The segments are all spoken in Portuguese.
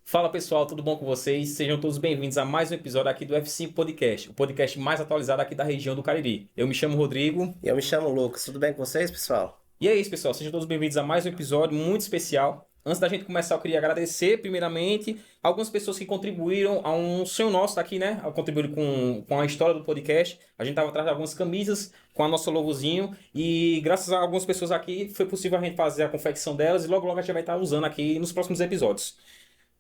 Fala pessoal, tudo bom com vocês? Sejam todos bem-vindos a mais um episódio aqui do F5 Podcast, o podcast mais atualizado aqui da região do Cariri. Eu me chamo Rodrigo. E eu me chamo Lucas, tudo bem com vocês, pessoal? E é isso, pessoal. Sejam todos bem-vindos a mais um episódio muito especial. Antes da gente começar, eu queria agradecer, primeiramente, algumas pessoas que contribuíram a um sonho nosso daqui, né? A contribuir com a história do podcast. A gente estava atrás de algumas camisas com a nossa logozinho e graças a algumas pessoas aqui foi possível a gente fazer a confecção delas e logo logo a gente vai estar usando aqui nos próximos episódios.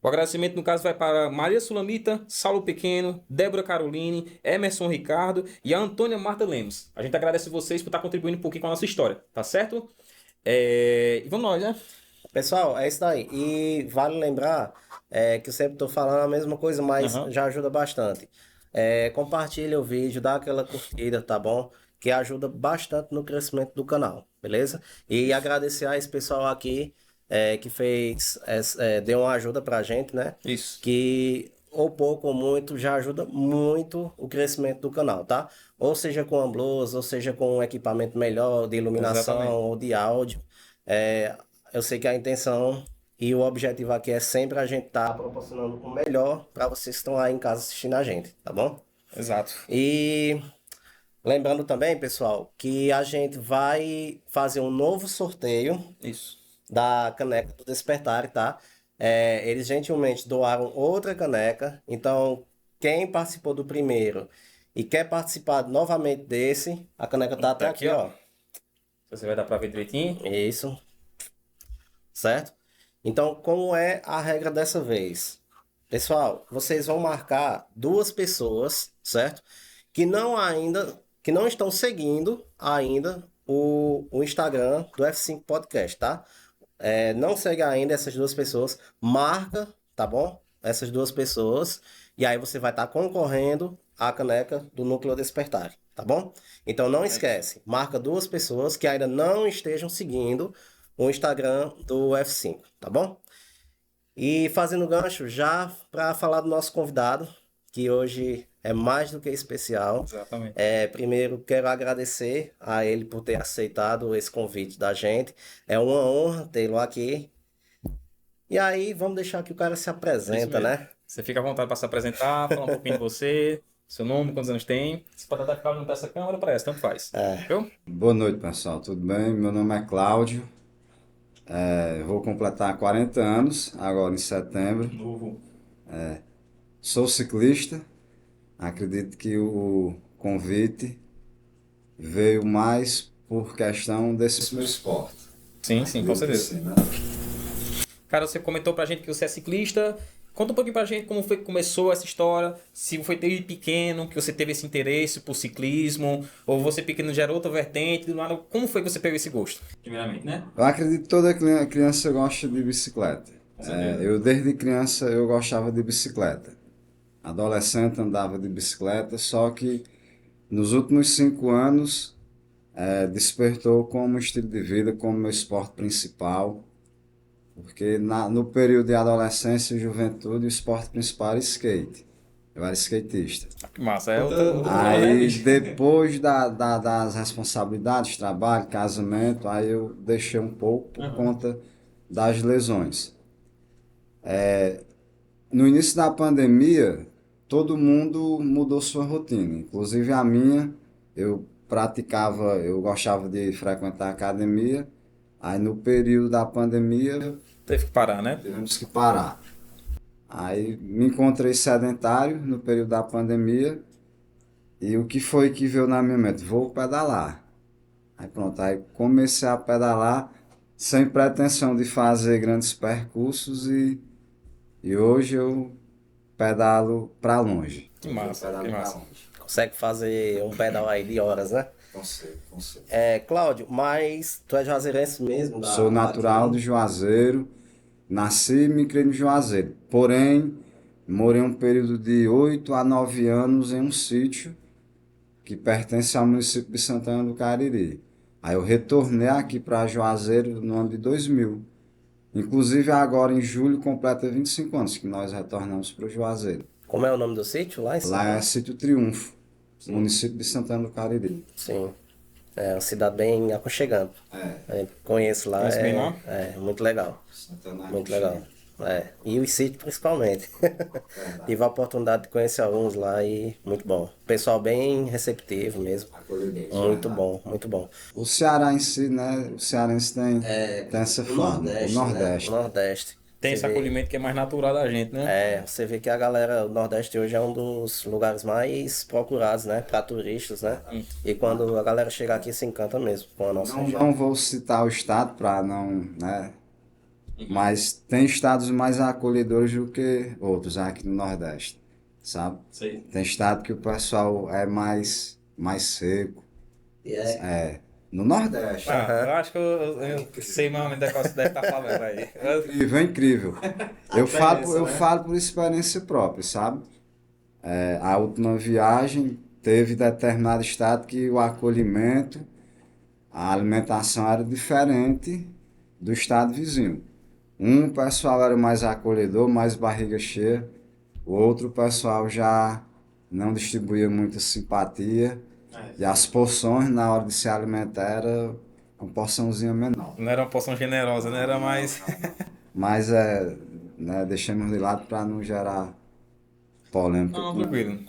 O agradecimento, no caso, vai para Maria Sulamita, Saulo Pequeno, Débora Caroline, Emerson Ricardo e a Antônia Marta Lemos. A gente agradece vocês por estar contribuindo um pouquinho com a nossa história, tá certo? E vamos nós, né? Pessoal, é isso daí. E vale lembrar que eu sempre estou falando a mesma coisa, mas Aham. já ajuda bastante. Compartilha o vídeo, dá aquela curtida, tá bom? Que ajuda bastante no crescimento do canal, beleza? E agradecer a esse pessoal aqui que deu uma ajuda pra gente, né? Isso. Que ou pouco ou muito já ajuda muito o crescimento do canal, tá? Ou seja com a blusa, ou seja com um equipamento melhor de iluminação Exatamente. ou de áudio. É, eu sei que a intenção e o objetivo aqui é sempre a gente estar proporcionando o melhor para vocês que estão aí em casa assistindo a gente, tá bom? Exato. E lembrando também, pessoal, que a gente vai fazer um novo sorteio Isso. da caneca do Despertar, tá? Eles gentilmente doaram outra caneca, então quem participou do primeiro e quer participar novamente desse, a caneca tá Tá até aqui, aqui, ó. ó. Você vai dar pra ver direitinho. Isso, certo? Então, como é a regra dessa vez? Pessoal, vocês vão marcar duas pessoas, certo? Que não estão seguindo ainda o Instagram do F5 Podcast, tá? Não segue ainda essas duas pessoas, marca, tá bom? Essas duas pessoas, e aí você vai estar concorrendo à caneca do Núcleo Despertar, tá bom? Então não É isso. esquece, marca duas pessoas que ainda não estejam seguindo o Instagram do F5, tá bom? E fazendo gancho já para falar do nosso convidado, que hoje é mais do que especial. Exatamente. Primeiro, quero agradecer a ele por ter aceitado esse convite da gente. É uma honra tê-lo aqui. E aí, vamos deixar que o cara se É isso apresenta, mesmo. né? Você fica à vontade para se apresentar, falar um pouquinho de você, seu nome, quantos anos tem. Se pode até ficar olhando para essa câmera, parece, tanto faz. Viu? Boa noite, pessoal. Tudo bem? Meu nome é Cláudio. Vou completar 40 anos agora em setembro. Novo. Sou ciclista. Acredito que o convite veio mais por questão desse meu esporte. Sim, sim, com Acredito que certeza. sim, né? Cara, você comentou pra gente que você é ciclista. Conta um pouquinho pra gente como foi que começou essa história. Se foi desde pequeno que você teve esse interesse por ciclismo, ou você pequeno já era outra vertente, do nada, como foi que você pegou esse gosto? Primeiramente, né? Eu acredito que toda criança gosta de bicicleta. Com certeza. Eu desde criança eu gostava de bicicleta. Adolescente andava de bicicleta, só que nos últimos 5 anos despertou como estilo de vida, como meu esporte principal, porque no período de adolescência e juventude o esporte principal era skate. Eu era skatista. Que massa, é outro rolê, né, Aí bicho? depois das responsabilidades, trabalho, casamento, aí eu deixei um pouco por Aham. conta das lesões. No início da pandemia, todo mundo mudou sua rotina, inclusive a minha. Eu gostava de frequentar a academia. Aí no período da pandemia, Teve que parar, né? tivemos que parar. Aí me encontrei sedentário no período da pandemia. E o que foi que veio na minha mente? Vou pedalar. Aí pronto, aí comecei a pedalar sem pretensão de fazer grandes percursos e hoje eu pedalo para longe. Que Hoje eu massa, que pedalo para massa. longe. Consegue fazer um pedal aí de horas, né? Consigo, consigo. Cláudio, mas tu é juazeirense mesmo? Sou natural de Juazeiro, nasci e me criei no Juazeiro. Porém, morei um período de 8 a 9 anos em um sítio que pertence ao município de Santana do Cariri. Aí eu retornei aqui para Juazeiro no ano de 2000. Inclusive agora em julho completa 25 anos que nós retornamos para o Juazeiro. Como é o nome do sítio lá em Lá é cima? Sítio Triunfo, município de Santana do Cariri. Sim. É uma cidade bem aconchegante. É, A gente conhece lá, Conhece bem lá? muito legal. Santana Muito legal. E os sítios principalmente. Tive a oportunidade de conhecer alguns lá e muito bom. Pessoal bem receptivo mesmo. Muito bom, muito bom. O Ceará em si, né? O cearense tem essa fama. O Nordeste. Nordeste. Tem Você esse vê, acolhimento que é mais natural da gente, né? você vê que a galera, o Nordeste hoje é um dos lugares mais procurados, né? Para turistas, né? E quando a galera chega aqui se encanta mesmo com a nossa região. Não vou citar o estado para não, né? Mas tem estados mais acolhedores do que outros aqui no Nordeste, sabe? Sei. Tem estado que o pessoal é mais seco. No Nordeste. Eu acho que eu sei mais ou menos do que você deve estar falando aí. Incrível, é incrível. Eu falo por experiência própria, sabe? A última viagem teve determinado estado que o acolhimento, a alimentação era diferente do estado vizinho. Um pessoal era mais acolhedor, mais barriga cheia. O outro pessoal já não distribuía muita simpatia. E as porções na hora de se alimentar era uma porçãozinha menor. Não era uma porção generosa, né? Era mais. Mas né, deixamos de lado para não gerar polêmica. Não, tranquilo.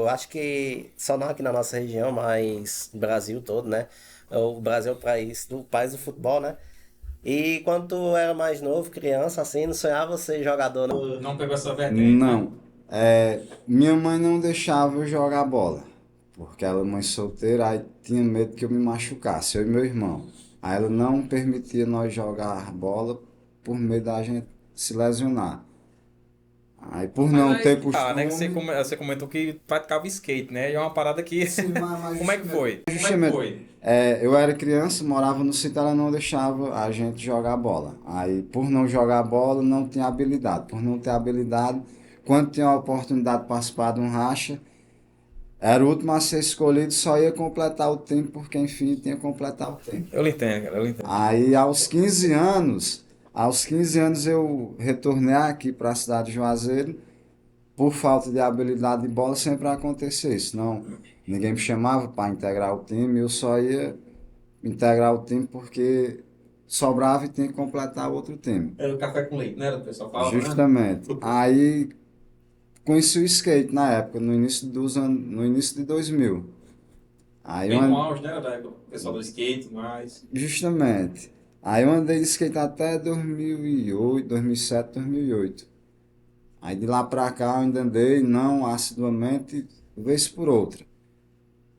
Acho que só não aqui na nossa região, mas no Brasil todo, né? O Brasil é o país do futebol, né? E quando tu era mais novo, criança, assim, não sonhava ser jogador, não? Não pegou essa vertente. Não. Minha mãe não deixava eu jogar bola, porque ela é mãe solteira, aí tinha medo que eu me machucasse, eu e meu irmão. Aí ela não permitia nós jogar bola por medo da gente se lesionar. Aí por não ter costume... né? Você comentou que praticava skate, né? E é uma parada que. Como é que foi? Justamente, eu era criança, morava no sítio, ela não deixava a gente jogar bola. Aí, por não jogar bola, não tinha habilidade. Por não ter habilidade, quando tinha a oportunidade de participar de um racha, era o último a ser escolhido, só ia completar o tempo, porque enfim, tinha que completar o tempo. Eu lhe entendo, cara, eu lhe entendo. Aí, aos 15 anos eu retornei aqui para a cidade de Juazeiro. Por falta de habilidade de bola, sempre acontecia isso. Não, ninguém me chamava para integrar o time, eu só ia integrar o time porque sobrava e tinha que completar o outro time. Era o café com leite, né? Era o pessoal falava, Justamente. Aí conheci o skate na época, no início no início de 2000. Aí Bem no auge, né? O pessoal do skate, mas. Justamente. Aí eu andei de skate até 2008, 2007, 2008. Aí de lá pra cá eu ainda andei, não assiduamente, vez por outra.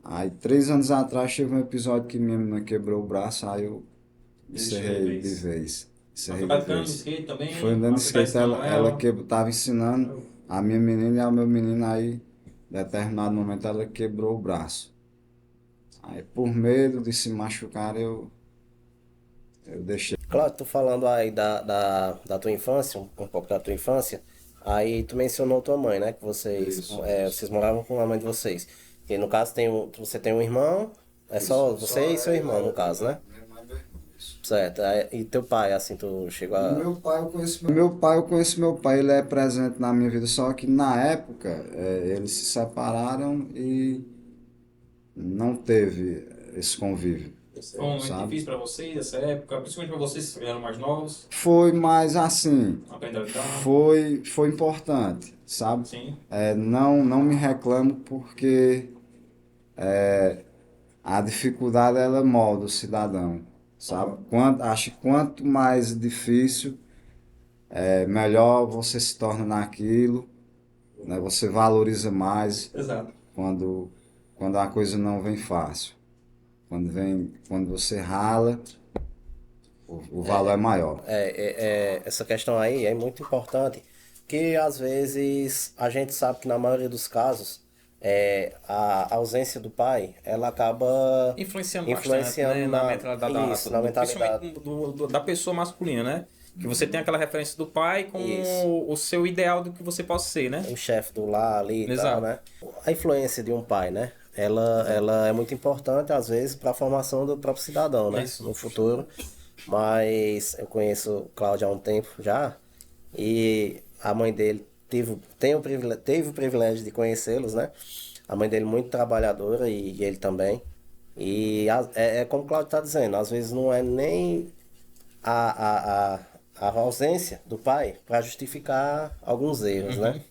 Aí 3 anos atrás teve um episódio que minha menina quebrou o braço, aí eu encerrei de vez. Foi praticando skate também? Foi andando de skate, ela tava ensinando a minha menina e ao meu menino, aí em determinado momento ela quebrou o braço. Aí por medo de se machucar eu deixei. Claro, tu falando aí da tua infância, um pouco da tua infância, aí tu mencionou tua mãe, né? Que vocês moravam com a mãe de vocês. E no caso você tem um irmão, é só você e seu irmão, no caso, né? Minha mãe e meu irmão, isso. Certo. E teu pai, assim, tu chegou a... Eu conheço meu pai, ele é presente na minha vida, só que na época eles se separaram e não teve esse convívio, Foi um momento sabe? difícil pra vocês, essa época, principalmente pra vocês que eram mais novos, Foi, mas assim, aprendendo a lidar. foi importante, sabe? Sim. Não me reclamo porque a dificuldade ela molda o cidadão, sabe? Acho que quanto mais difícil, melhor você se torna naquilo, né? Você valoriza mais Exato. quando a coisa não vem fácil. Quando você rala, o valor é maior. Essa questão aí é muito importante, que às vezes a gente sabe que na maioria dos casos a ausência do pai, ela acaba Influenciando bastante, né? Na mentalidade na mentalidade. principalmente da pessoa masculina, né? Que você tem aquela referência do pai como Isso. o seu ideal do que você possa ser, né? O chefe do lar ali e Exato. tal, né? A influência de um pai, né? Ela é muito importante, às vezes, para a formação do próprio cidadão, né? Isso. No futuro. Mas eu conheço o Cláudio há um tempo já, e a mãe dele teve o privilégio de conhecê-los, né? A mãe dele muito trabalhadora e ele também. E é como o Cláudio está dizendo, às vezes não é nem a a ausência do pai para justificar alguns erros, né?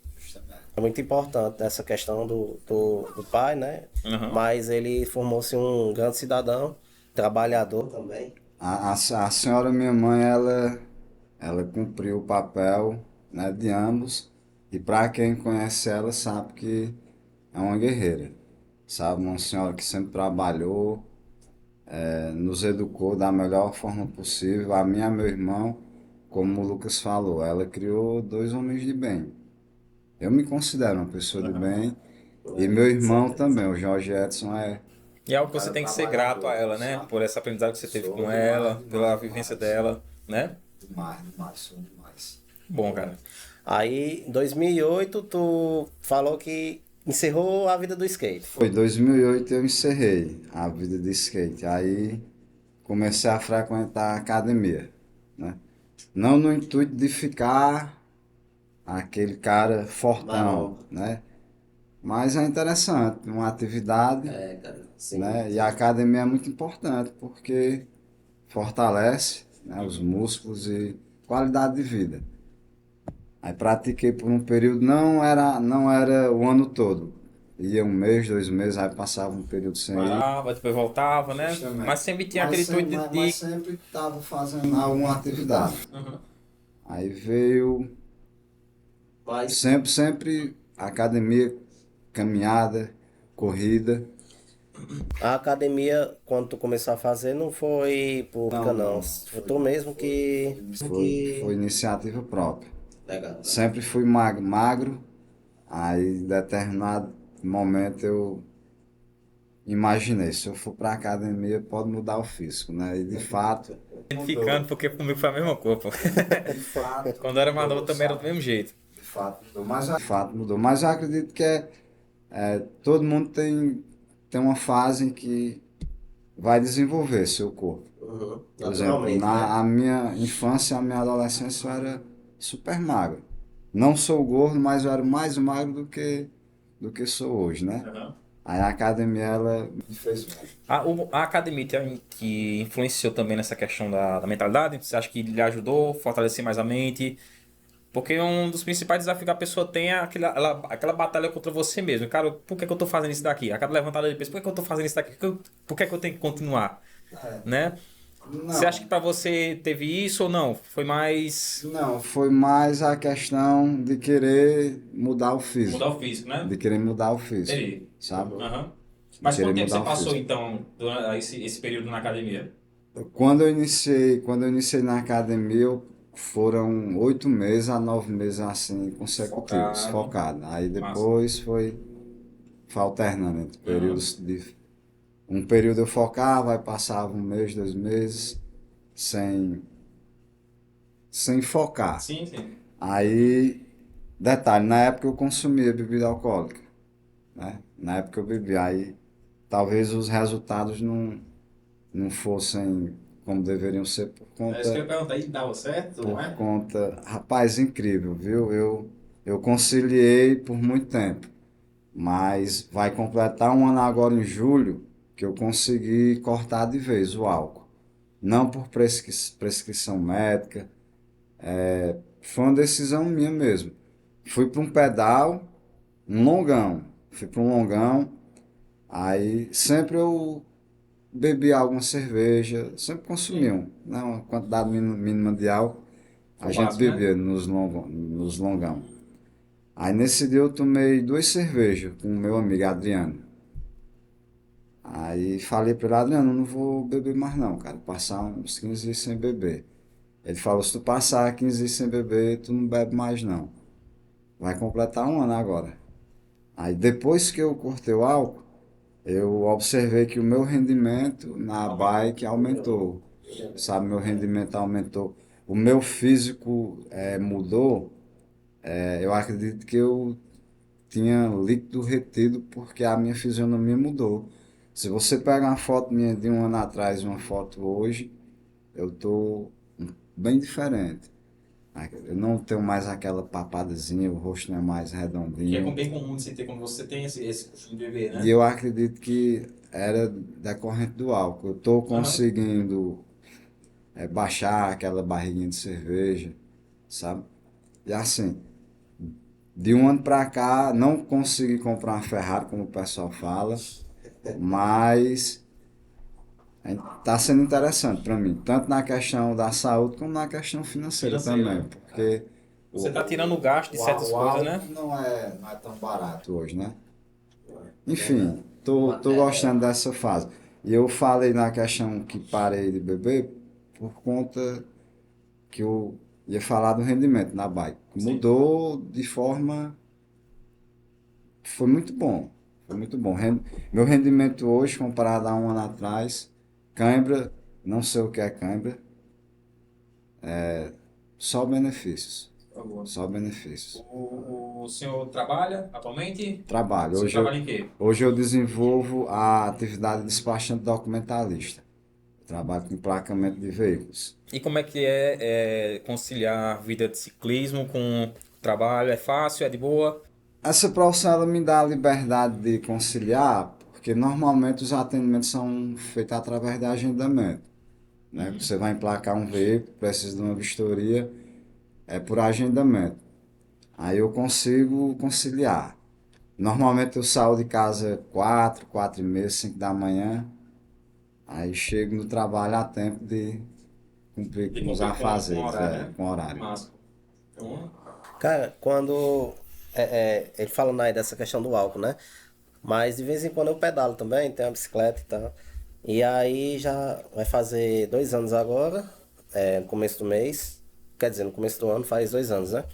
É muito importante essa questão do pai, né? Uhum. Mas ele formou-se um grande cidadão, trabalhador também. A senhora, minha mãe, ela cumpriu o papel, né, de ambos. E para quem conhece ela, sabe que é uma guerreira. Sabe, uma senhora que sempre trabalhou, nos educou da melhor forma possível. A mim e a meu irmão, como o Lucas falou, ela criou dois homens de bem. Eu me considero uma pessoa de bem. E meu irmão também, o Jorge Edson, E é algo que você tem que ser grato a ela, né? Por essa aprendizagem que você teve com ela, pela vivência dela, né? demais, sou demais. Bom, cara. Aí, em 2008, tu falou que encerrou a vida do skate. Foi 2008 eu encerrei a vida de skate. Aí comecei a frequentar a academia, né? Não no intuito de ficar aquele cara fortão, né? Mas é interessante, uma atividade, Cara, sim. né? E a academia é muito importante porque fortalece, né, os músculos e qualidade de vida. Aí pratiquei por um período, não era o ano todo. Ia um mês, 2 meses, aí passava um período sem ir. Parava, depois voltava, né? Justamente. Mas sempre tinha aquele intuito de... Mas sempre estava fazendo alguma atividade. Uhum. Aí veio Mas sempre academia, caminhada, corrida. a academia, quando tu começou a fazer, não foi pública, não. Foi tu mesmo que... Foi iniciativa própria. Legal. Sempre fui magro, aí em determinado momento eu imaginei, se eu for para academia pode mudar o físico, né? E de fato, Identificando, porque comigo foi a mesma coisa, pô. de fato, Quando eu era mais novo também era do mesmo jeito. de fato mudou, mas eu acredito que todo mundo tem uma fase em que vai desenvolver seu corpo. Uhum. Por exemplo, Naturalmente, né? a minha infância, a minha adolescência eu era super magro. Não sou gordo, mas eu era mais magro do que sou hoje, né? Uhum. Aí a academia, ela me fez bem. A academia que influenciou também nessa questão da mentalidade, você acha que lhe ajudou a fortalecer mais a mente? Porque um dos principais desafios que a pessoa tem é aquela batalha contra você mesmo. Cara, por que que eu tô fazendo isso daqui? A cada levantada de peso, por que que eu tô fazendo isso daqui? Por que que eu tenho que continuar? Né? Você acha que pra você teve isso ou não? Foi mais Não, foi mais a questão de querer mudar o mudar físico. o físico, né? De querer mudar o físico, Entendi. sabe? Aham. Mas Querer quanto tempo você mudar o passou, físico. então, durante esse período na academia? Quando eu iniciei na academia, foram 8 meses a 9 meses assim consecutivos, Focado. focado. Aí Massa. depois foi alternando entre períodos de. Um período eu focava, aí passava um mês, 2 meses, sem focar. Sim, sim. Aí, detalhe, na época eu consumia bebida alcoólica, né? Na época eu bebia, aí talvez os resultados não fossem como deveriam ser É isso que eu ia perguntar. E dava certo, não é? rapaz, incrível, viu? Eu conciliei por muito tempo, mas vai completar um ano agora em julho que eu consegui cortar de vez o álcool. Não por prescrição médica, foi uma decisão minha mesmo. Fui para um pedal, um longão. Fui para um longão, aí sempre eu bebia alguma cerveja, sempre consumia né, uma quantidade mínima de álcool. A O gente básico, né? bebia nos longão. Aí nesse dia eu tomei 2 cervejas com o meu amigo Adriano. Aí falei para ele, Adriano, não vou beber mais não, cara. Passar uns 15 dias sem beber. Ele falou, se tu passar 15 dias sem beber, tu não bebe mais não. Vai completar um ano agora. Aí depois que eu cortei o álcool, eu observei que o meu rendimento na bike aumentou. Sabe, meu rendimento aumentou. O meu físico mudou. Eu acredito que eu tinha líquido retido porque a minha fisionomia mudou. Se você pega uma foto minha de um ano atrás e uma foto hoje, eu tô bem diferente. Eu não tenho mais aquela papadazinha, o rosto não é mais Que é redondinho. bem comum de você ter quando você tem esse costume de beber, E né? eu acredito que era decorrente do álcool. Eu estou Aham. conseguindo baixar aquela barriguinha de cerveja, sabe? E assim, de um ano pra cá, não consegui comprar uma Ferrari, como o pessoal fala, mas tá sendo interessante para mim, tanto na questão da saúde como na questão financeira Financeira, também, né? porque Você tá tirando o gasto de certas o coisas, álcool né? não é tão barato hoje, né? Enfim, tô gostando dessa fase. E eu falei na questão que parei de beber por conta que eu ia falar do rendimento na bike. Sim. Mudou de forma. Foi muito bom. Foi muito bom. Meu rendimento hoje, comparado a um ano atrás, cãibra, não sei o que é cãibra, só benefícios. Por favor. Só benefícios. O senhor trabalha atualmente? Trabalho. O senhor trabalha em quê? Hoje eu desenvolvo a atividade de despachante documentalista. Eu trabalho com emplacamento de veículos. E como é que é conciliar a vida de ciclismo com trabalho? É fácil? É de boa? Essa profissão ela me dá a liberdade de conciliar, porque normalmente os atendimentos são feitos através de agendamento, né? Você vai emplacar um veículo, precisa de uma vistoria, é por agendamento. Aí eu consigo conciliar. Normalmente eu saio de casa 4h, 4h30, 5 da manhã, aí chego no trabalho a tempo de cumprir De com os cumprir com afazeres, horário, né? com horário. Massa. Então, Cara, quando ele falando aí dessa questão do álcool, né? Mas de vez em quando eu pedalo também, tenho uma bicicleta e tal. E aí já vai fazer 2 anos agora, no começo do mês. Quer dizer, no começo do ano faz 2 anos, né?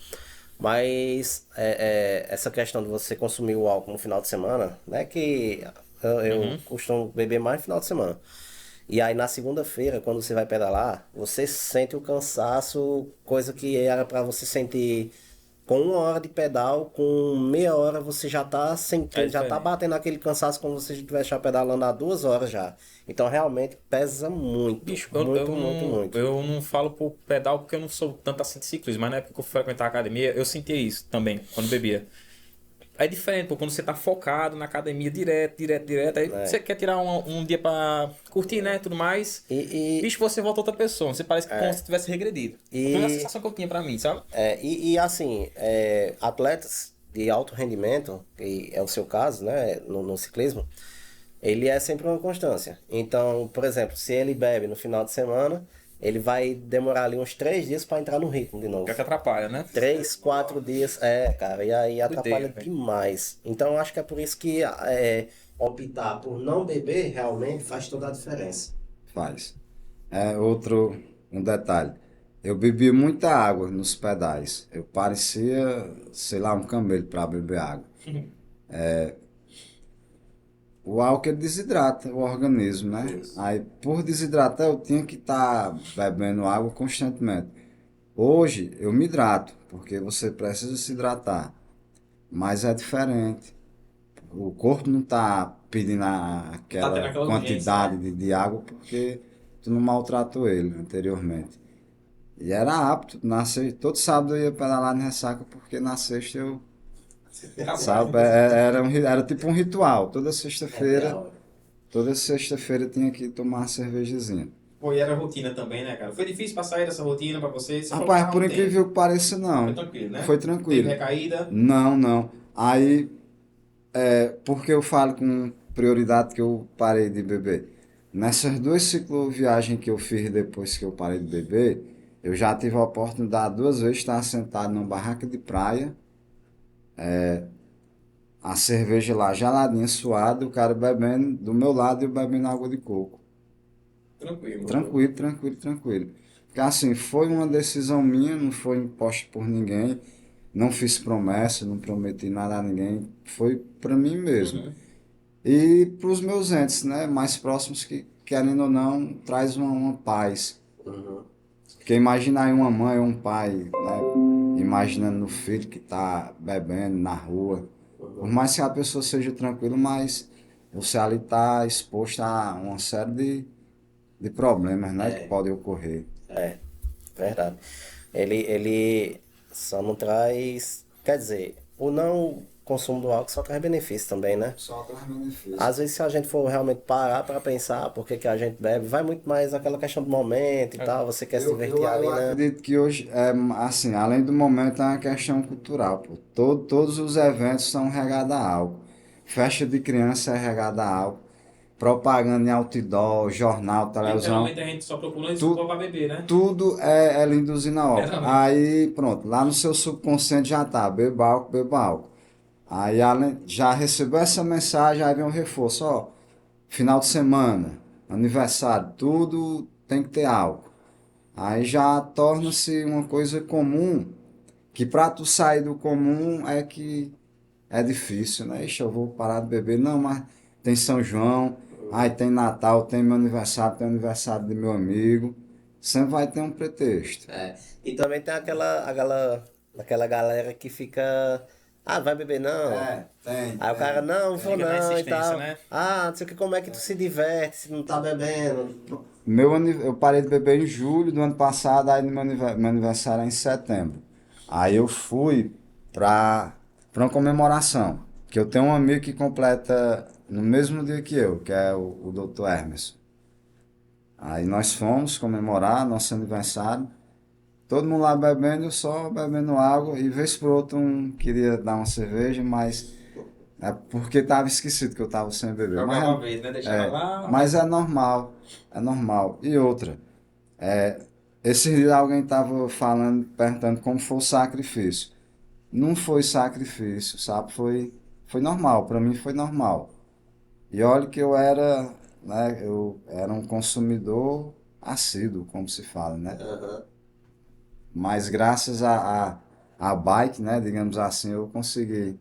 Mas essa questão de você consumir o álcool no final de semana, né? Que eu costumo beber mais no final de semana. E aí na segunda-feira, quando você vai pedalar, você sente o cansaço, coisa que era pra você sentir com 1 hora de pedal, com meia hora você já tá é sentindo, já tá diferente. batendo aquele cansaço como se você estivesse já pedalando há 2 horas já. Então realmente pesa muito, Bicho, muito, muito, muito. eu não falo por pedal porque eu não sou tanto assim de ciclismo, mas na época que eu frequentava a academia, eu sentia isso também, quando bebia. É diferente, pô, quando você tá focado na academia direto, aí você quer tirar um dia pra curtir, né, tudo mais. E, e, Bicho, você volta outra pessoa, você parece que como se tivesse regredido. Foi a e, sensação que eu tinha pra mim, sabe? assim, atletas de alto rendimento, que é o seu caso, né, no ciclismo, ele é sempre uma constância. Então, por exemplo, se ele bebe no final de semana, ele vai demorar ali uns 3 dias para entrar no ritmo de Que é novo. que atrapalha, né? 3, 4 dias, cara, e aí atrapalha Doideira, velho. demais. Então, eu acho que é por isso que optar por não beber realmente faz toda a diferença. Faz. Um detalhe. Eu bebi muita água nos pedais. Eu parecia, sei lá, um camelo para beber água. O álcool ele desidrata o organismo, né? Aí, por desidratar, eu tinha que estar bebendo água constantemente. Hoje, eu me hidrato, porque você precisa se hidratar. Mas é diferente. O corpo não está pedindo Tá tendo aquela aquela urgência, quantidade né? de água porque tu não maltratou ele anteriormente. E era apto, na sexta, todo sábado eu ia pedalar em ressaca porque na sexta eu, Rapaz, sabe, era tipo um ritual. Toda sexta-feira eu tinha que tomar uma cervejazinha. pô, e era rotina também, né, cara? Foi difícil pra sair dessa rotina pra você? Você falou que Rapaz, tava há por um tempo. incrível que pareça, Foi não. tranquilo, né? Foi Teve tranquilo. recaída. Não, não. Aí, porque eu falo com prioridade que eu parei de beber. Nessas duas cicloviagens que eu fiz depois que eu parei de beber, eu já tive a oportunidade 2 vezes de estar sentado numa barraca de praia, a cerveja lá geladinha, suada, o cara bebendo do meu lado e eu bebendo água de coco. Tranquilo. Tranquilo, tranquilo, tranquilo. Porque assim, foi uma decisão minha, não foi imposta por ninguém, não fiz promessa, não prometi nada a ninguém, foi para mim mesmo. Uhum. E para os meus entes, né, mais próximos que, querendo ou não, traz uma paz. Porque imagina aí uma mãe ou um pai, né, imaginando no filho que está bebendo na rua. Por mais que a pessoa seja tranquila, mas você ali está exposto a uma série de problemas, né, que podem ocorrer. Verdade. Ele só não traz. Quer dizer, o não consumo do álcool só traz benefício também, né? Só traz benefício. Às vezes, se a gente for realmente parar para pensar por que que a gente bebe, vai muito mais aquela questão do momento e tal, você quer se divertir ali, Eu né? acredito que hoje, assim, além do momento, é uma questão cultural, pô. Todos os eventos são regados a álcool. Festa de criança é regada a álcool. Propaganda em outdoor, jornal, televisão. Literalmente a gente só procura isso Tu- pra beber, né? Tudo é induzindo a álcool. Exatamente. Aí, pronto, lá no seu subconsciente já tá, beba álcool, beba álcool. Aí já recebeu essa mensagem, aí vem um reforço, ó, final de semana, aniversário, tudo tem que ter álcool. Aí já torna-se uma coisa comum, que pra tu sair do comum é que é difícil, né? Ixi, eu vou parar de beber. Não, mas tem São João, aí tem Natal, tem meu aniversário, tem o aniversário de meu amigo. Sempre vai ter um pretexto. É. E também tem aquela galera que fica, ah, vai beber não. Tem. Aí o cara, não, vou Fica na não e insistência, tal. né? Ah, não sei o que, como é que tu se diverte se não tá bebendo? Eu parei de beber em julho do ano passado, aí meu aniversário é em setembro. Aí eu fui pra uma comemoração, que eu tenho um amigo que completa no mesmo dia que eu, que é o Dr. Hermes. Aí nós fomos comemorar nosso aniversário, todo mundo lá bebendo, eu só bebendo água, e vez por outro um queria dar uma cerveja, mas é porque tava esquecido que eu tava sem beber. Jogava uma vez, né? Deixava lá. Mas é normal, é normal. E outra, esse dia alguém tava falando, perguntando como foi o sacrifício. Não foi sacrifício, sabe? Foi normal, para mim foi normal. E olha que eu era, né, eu era um consumidor assíduo, como se fala, né? Aham. Mas graças a bike, né, digamos assim, eu consegui.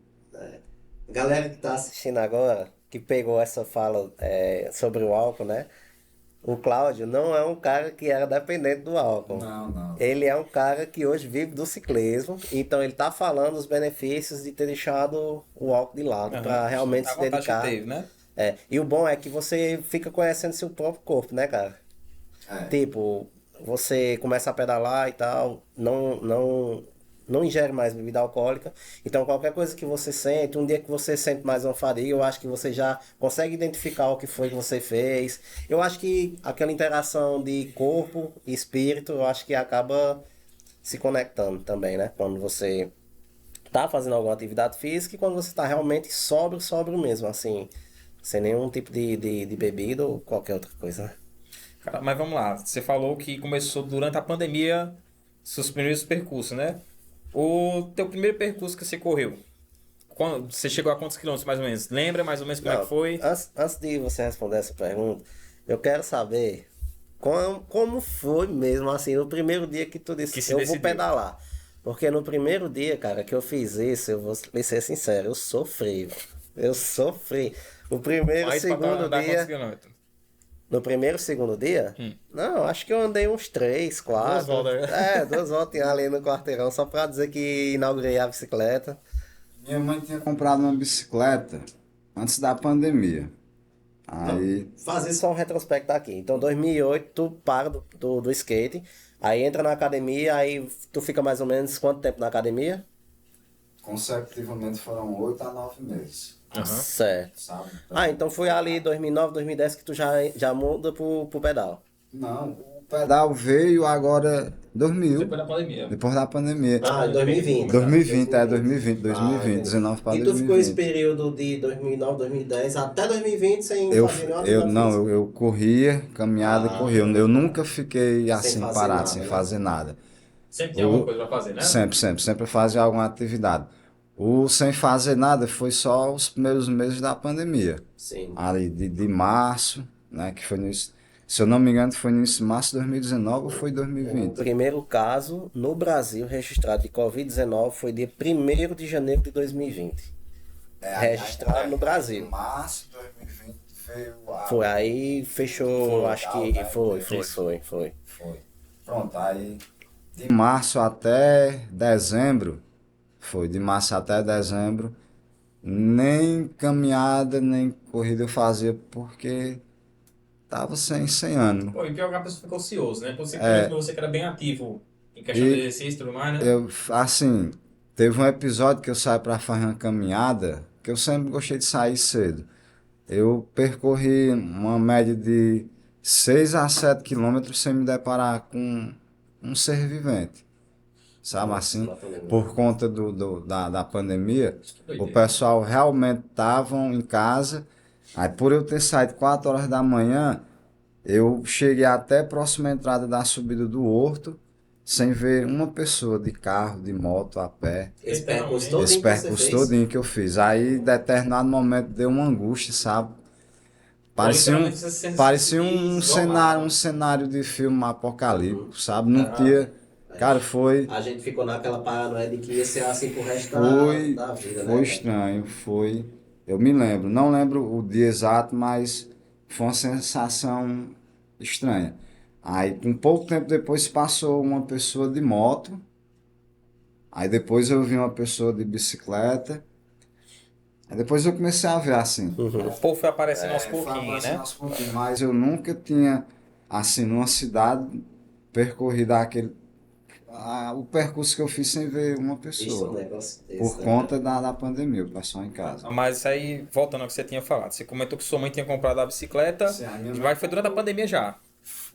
Galera que tá assistindo agora, que pegou essa fala sobre o álcool, né? O Cláudio não é um cara que era dependente do álcool. Não, não. Ele é um cara que hoje vive do ciclismo, então ele tá falando os benefícios de ter deixado o álcool de lado para realmente A se vontade que dedicar. teve, né? E o bom é que você fica conhecendo seu próprio corpo, né, cara? Tipo, você começa a pedalar e tal, não ingere mais bebida alcoólica. Então, qualquer coisa que você sente, um dia que você sente mais uma fadiga, eu acho que você já consegue identificar o que foi que você fez. Eu acho que aquela interação de corpo e espírito, eu acho que acaba se conectando também, né? Quando você tá fazendo alguma atividade física e quando você tá realmente sóbrio, sóbrio mesmo, assim, sem nenhum tipo de bebida ou qualquer outra coisa, né? Cara, mas vamos lá. Você falou que começou durante a pandemia seus primeiros percursos, né? O teu primeiro percurso que você correu, você chegou a quantos quilômetros mais ou menos? Lembra mais ou menos como é que Não, foi? antes de você responder essa pergunta, eu quero saber como foi mesmo, assim, no primeiro dia que tu disse, Que se eu decidiu. vou pedalar. Porque no primeiro dia, cara, que eu fiz isso, eu vou lhe ser sincero, eu sofri, velho. Eu sofri. O primeiro, Mas pra segundo andar quantos dia, quilômetros? no primeiro, segundo dia, não, acho que eu andei uns 3, 4. voltas, né? 2 voltinhas ali no quarteirão, só pra dizer que inaugurei a bicicleta. Minha mãe tinha comprado uma bicicleta antes da pandemia. Não, Aí, fazer só um retrospecto aqui. Então, 2008, tu para do skate, aí entra na academia, aí tu fica mais ou menos quanto tempo na academia? consecutivamente foram 8 a 9 meses, Certo. sabe? Então foi ali 2009, 2010 que tu já muda pro pedal. Não, o pedal veio agora 2000, Depois da pandemia. depois da pandemia. Em 2020. 2020, 19 para E tu ficou esse 2020. período de 2009, 2010 até 2020 sem Eu, fazer nenhuma eu, atividade não, física? eu corria, caminhada, corria. Eu nunca fiquei assim fazer parado, nada, sem né? fazer nada. Sempre tem alguma coisa pra fazer, né? Sempre fazia alguma atividade. O sem fazer nada foi só os primeiros meses da pandemia. Sim. Ali de março, né? Que foi no, se eu não me engano, foi no início de março de 2019 ou foi O 2020? primeiro caso no Brasil registrado de Covid-19 foi dia 1º de janeiro de 2020. Registrado no Brasil. Em março de 2020 veio a. Foi, aí fechou, acho que foi. Foi. Pronto, aí. De março até dezembro. Foi, de março até dezembro. Nem caminhada, nem corrida eu fazia porque tava sem ânimo. Pô, e pior que a pessoa fica ocioso, né? Quando você começou, você que era bem ativo em questão de E exercício e tudo mais, né? eu, assim, teve um episódio que eu saí para fazer uma caminhada, que eu sempre gostei de sair cedo. Eu percorri uma média de 6 a 7 quilômetros sem me deparar com um ser vivente. Sabe assim? Por conta da pandemia, o pessoal realmente estavam em casa. Aí por eu ter saído 4 horas da manhã, eu cheguei até a próxima entrada da subida do Horto, sem ver uma pessoa de carro, de moto, a pé. Esse percurso Esse todinho que você percurso fez. todinho que eu fiz. Aí, em determinado momento, deu uma angústia, sabe? Literalmente você se Parecia sentir um isolado. cenário de filme apocalíptico, sabe? Não tinha. Cara, foi. A gente ficou naquela paranoia de que ia ser assim pro resto Foi, da vida, né, foi velho? estranho, foi. Eu me lembro, não lembro o dia exato, mas foi uma sensação estranha. Aí, com pouco tempo depois, passou uma pessoa de moto. Aí depois eu vi uma pessoa de bicicleta. Aí depois eu comecei a ver assim. O povo foi aparecendo aos Foi pouquinhos, aparecendo né? aos pouquinhos, mas eu nunca tinha, assim, numa cidade, percorrido o percurso que eu fiz sem ver uma Isso é um pessoa. negócio desse, Por né, conta da pandemia, o pessoal em casa. Mas isso aí, voltando ao que você tinha falado, você comentou que sua mãe tinha comprado a bicicleta, Sim, a minha mãe mas foi durante a pandemia já,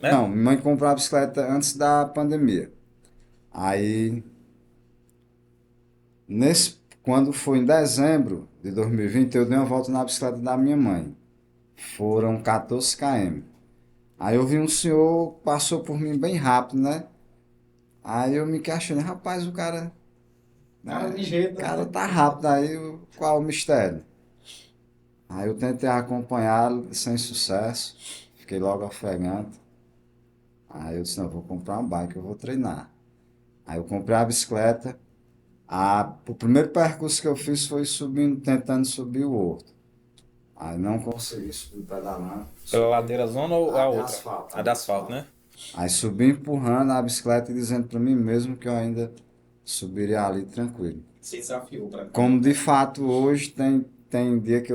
né? Não, minha mãe comprou a bicicleta antes da pandemia. Aí, quando foi em dezembro de 2020, eu dei uma volta na bicicleta da minha mãe. Foram 14 km. Aí eu vi um senhor, passou por mim bem rápido, né? Aí eu me questionei, rapaz, o cara, né? O cara tá rápido aí, qual o mistério? Aí eu tentei acompanhá-lo sem sucesso, fiquei logo ofegante. Aí eu disse, não, eu vou comprar uma bike, eu vou treinar. Aí eu comprei a bicicleta. O primeiro percurso que eu fiz foi subindo, tentando subir o Horto. Aí não consegui subir pedalando. Pela ladeira zona ou a de outra? asfalto, A da asfalto, né? Aí subi empurrando a bicicleta e dizendo para mim mesmo que eu ainda subiria ali tranquilo. Se desafiou pra Como de fato hoje tem dia que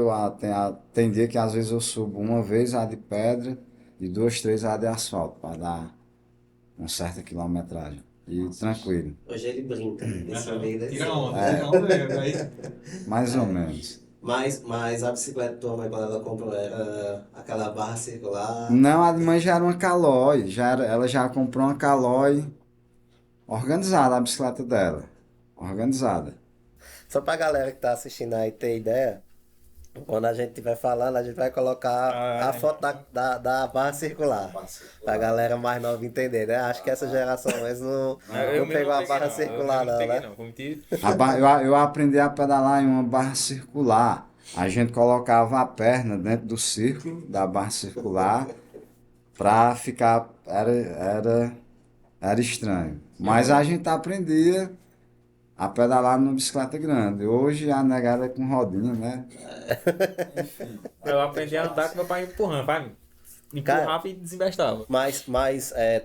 tem dia que às vezes eu subo uma vez a de pedra e duas, três a de asfalto para dar uma certa quilometragem. E tranquilo, Hoje ele brinca nesse meio desse. Tira onda, aí. mais ou menos. Mas a bicicleta tua mãe, quando ela comprou, era aquela barra circular. Não, a de mãe já era uma Caloi, ela já comprou uma Caloi organizada, a bicicleta dela, organizada. Só pra galera que tá assistindo aí ter ideia, quando a gente estiver falando, a gente vai colocar a foto da barra circular. Pra galera mais nova entender, né? Acho que essa geração mesmo não pegou a barra circular, não, né? Não, vou mentir. Eu aprendi a pedalar em uma barra circular. A gente colocava a perna dentro do círculo da barra circular pra ficar. Era estranho. Mas a gente aprendia a pedalar numa bicicleta grande. Hoje a negada é com rodinha, né? Eu aprendi a andar com meu pai empurrando, vai. Cara, Empurrava e desembestava. Mas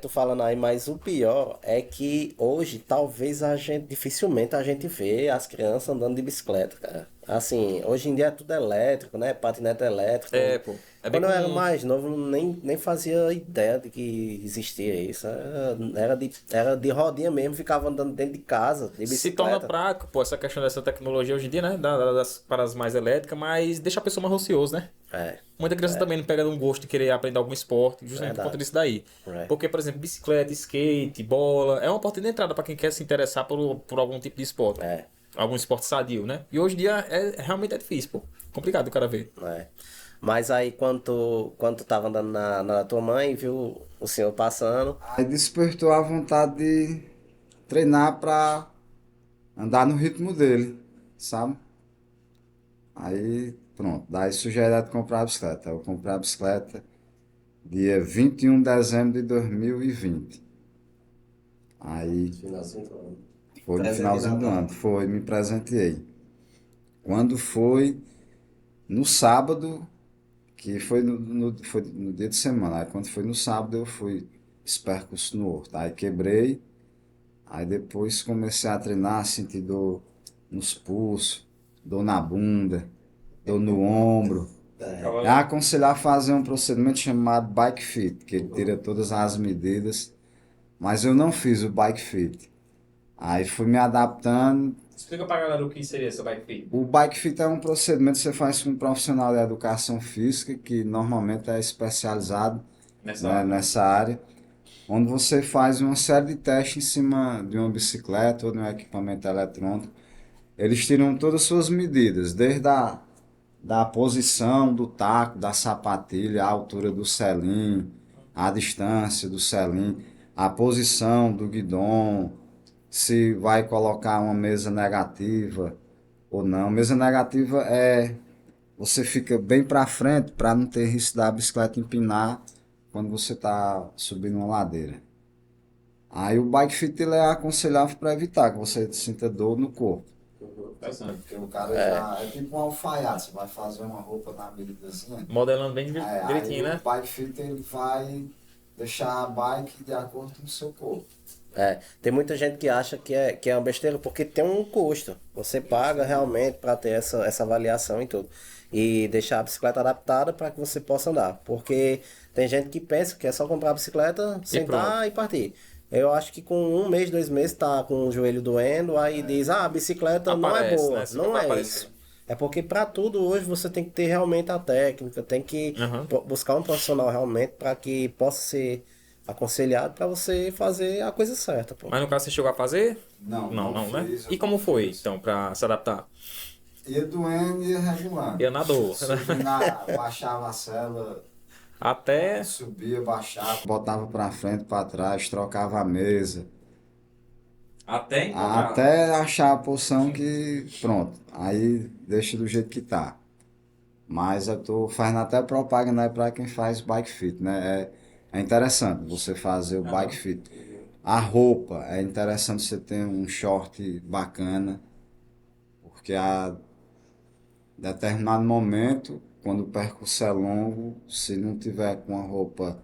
tu falando aí, mas o pior é que hoje talvez dificilmente a gente vê as crianças andando de bicicleta, cara. Assim, hoje em dia é tudo elétrico, né? Patinete elétrico. É, pô. É bem Quando eu era comum. mais novo, nem fazia ideia de que existia isso. Era de rodinha mesmo, ficava andando dentro de casa, de Se torna bicicleta. prático, pô, essa questão dessa tecnologia hoje em dia, né? Para as mais elétricas, mas deixa a pessoa mais ociosa, né? É, Muita criança também não pega um gosto de querer aprender algum esporte, justamente por Verdade. conta disso daí. É. Porque, por exemplo, bicicleta, skate, bola, é uma porta de entrada para quem quer se interessar por algum tipo de esporte. é, Algum esporte sadio, né? E hoje em dia realmente é difícil, pô. Complicado o cara ver. é. Mas aí quando tu tava andando na tua mãe, viu o senhor passando. Aí despertou a vontade de treinar pra andar no ritmo dele, sabe? Aí pronto, daí sugeri de comprar a bicicleta. Eu comprei a bicicleta dia 21 de dezembro de 2020. Aí Finalzinho do ano. foi no Presente de finalzinho do Natal. ano, foi, me presenteei. Quando foi no sábado, que foi no dia de semana, aí quando foi no sábado eu fui esse percurso no Horto. Aí quebrei, aí depois comecei a treinar, senti dor nos pulsos, dor na bunda, dor no ombro. É aconselhar fazer um procedimento chamado Bike Fit, que ele tira todas as medidas, mas eu não fiz o Bike Fit. Aí fui me adaptando, Explica pra galera o que seria essa bike fit. O bike fit é um procedimento que você faz com um profissional de educação física, que normalmente é especializado, Nessa né, área. nessa área, onde você faz uma série de testes em cima de uma bicicleta ou de um equipamento eletrônico. Eles tiram todas as suas medidas, desde da posição do taco, da sapatilha, a altura do selim, a distância do selim, a posição do guidon, se vai colocar uma mesa negativa ou não. Mesa negativa é você fica bem para frente para não ter risco da bicicleta empinar quando você está subindo uma ladeira. Aí o bike fit ele é aconselhável para evitar que você sinta dor no corpo. Interessante. Porque o cara já é tipo um alfaiate, você vai fazer uma roupa na medidazinha. Modelando bem direitinho, Aí né? o bike fit ele vai deixar a bike de acordo com o seu corpo. Tem muita gente que acha que é uma besteira porque tem um custo. Você paga realmente para ter essa avaliação e tudo. E deixar a bicicleta adaptada para que você possa andar. Porque tem gente que pensa que é só comprar a bicicleta, sentar e partir. Eu acho que com um mês, 2 meses, tá com o joelho doendo, aí diz, a bicicleta não é Aparece, boa. né? Sempre Não vai é aparecer. isso. É porque para tudo hoje você tem que ter realmente a técnica, tem que Aham. buscar um profissional realmente para que possa ser aconselhado para você fazer a coisa certa, pô. Mas no caso você chegou a fazer? Não, Não, né? fiz, E como foi, então, pra se adaptar? Ia doendo e ia regulando. Ia na dor. Baixava a cela, Até. subia, baixava, botava pra frente, pra trás, trocava a mesa. Até encontrar. Até achar a posição que, pronto, aí deixa do jeito que tá. Mas eu tô fazendo até propaganda aí pra quem faz bike fit, né? É interessante você fazer o bike fit. A roupa, é interessante você ter um short bacana, porque a determinado momento, quando o percurso é longo, se não tiver com a roupa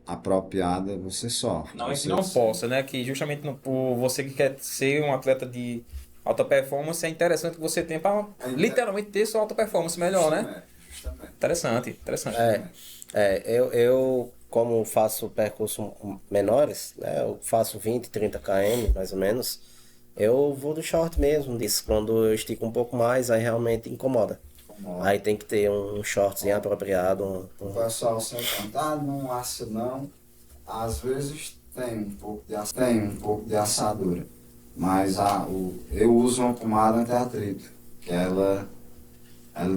apropriada, você sofre. Não é que Você- não possa, né? Que justamente por você que quer ser um atleta de alta performance, é interessante que você tenha para literalmente ter sua alta performance melhor, né? Justamente. Interessante, interessante. Eu como faço percursos menores, né? Eu faço 20, 30 km, mais ou menos. Eu vou do short mesmo, disso. Quando eu estico um pouco mais, aí realmente incomoda. Aí tem que ter um shortzinho apropriado. O pessoal sempre canta, não assa não. Às vezes tem um pouco de assadura. Mas eu uso uma pomada anti-atrito, que ela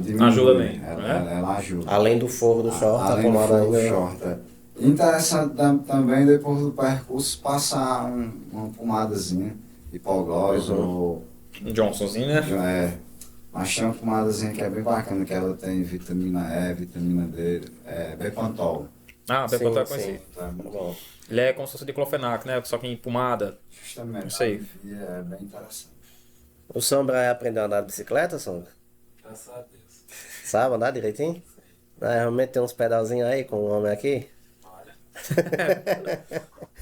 diminui. Ajuda bem, Ela, né? ela ajuda. Além do forro do short, a Além do pomada fogo do ainda... short. Interessante também, depois do percurso, passar uma pomadazinha, hipoglós ou... Um Johnsonzinho, né? Mas tem uma pomadazinha que é bem bacana, que ela tem vitamina E, vitamina D, Bepantol. Ah, Sim, Bepantol é sim. conhecido. Tá Bom. Ele é como se fosse diclofenac, né? Só que em pomada. Justamente. Isso aí. Alivia, é bem interessante. O Sombra aprendeu a andar de bicicleta, Sombra? Graças a Deus. Sabe andar direitinho? Realmente tem uns pedalzinhos aí com o homem aqui. Olha,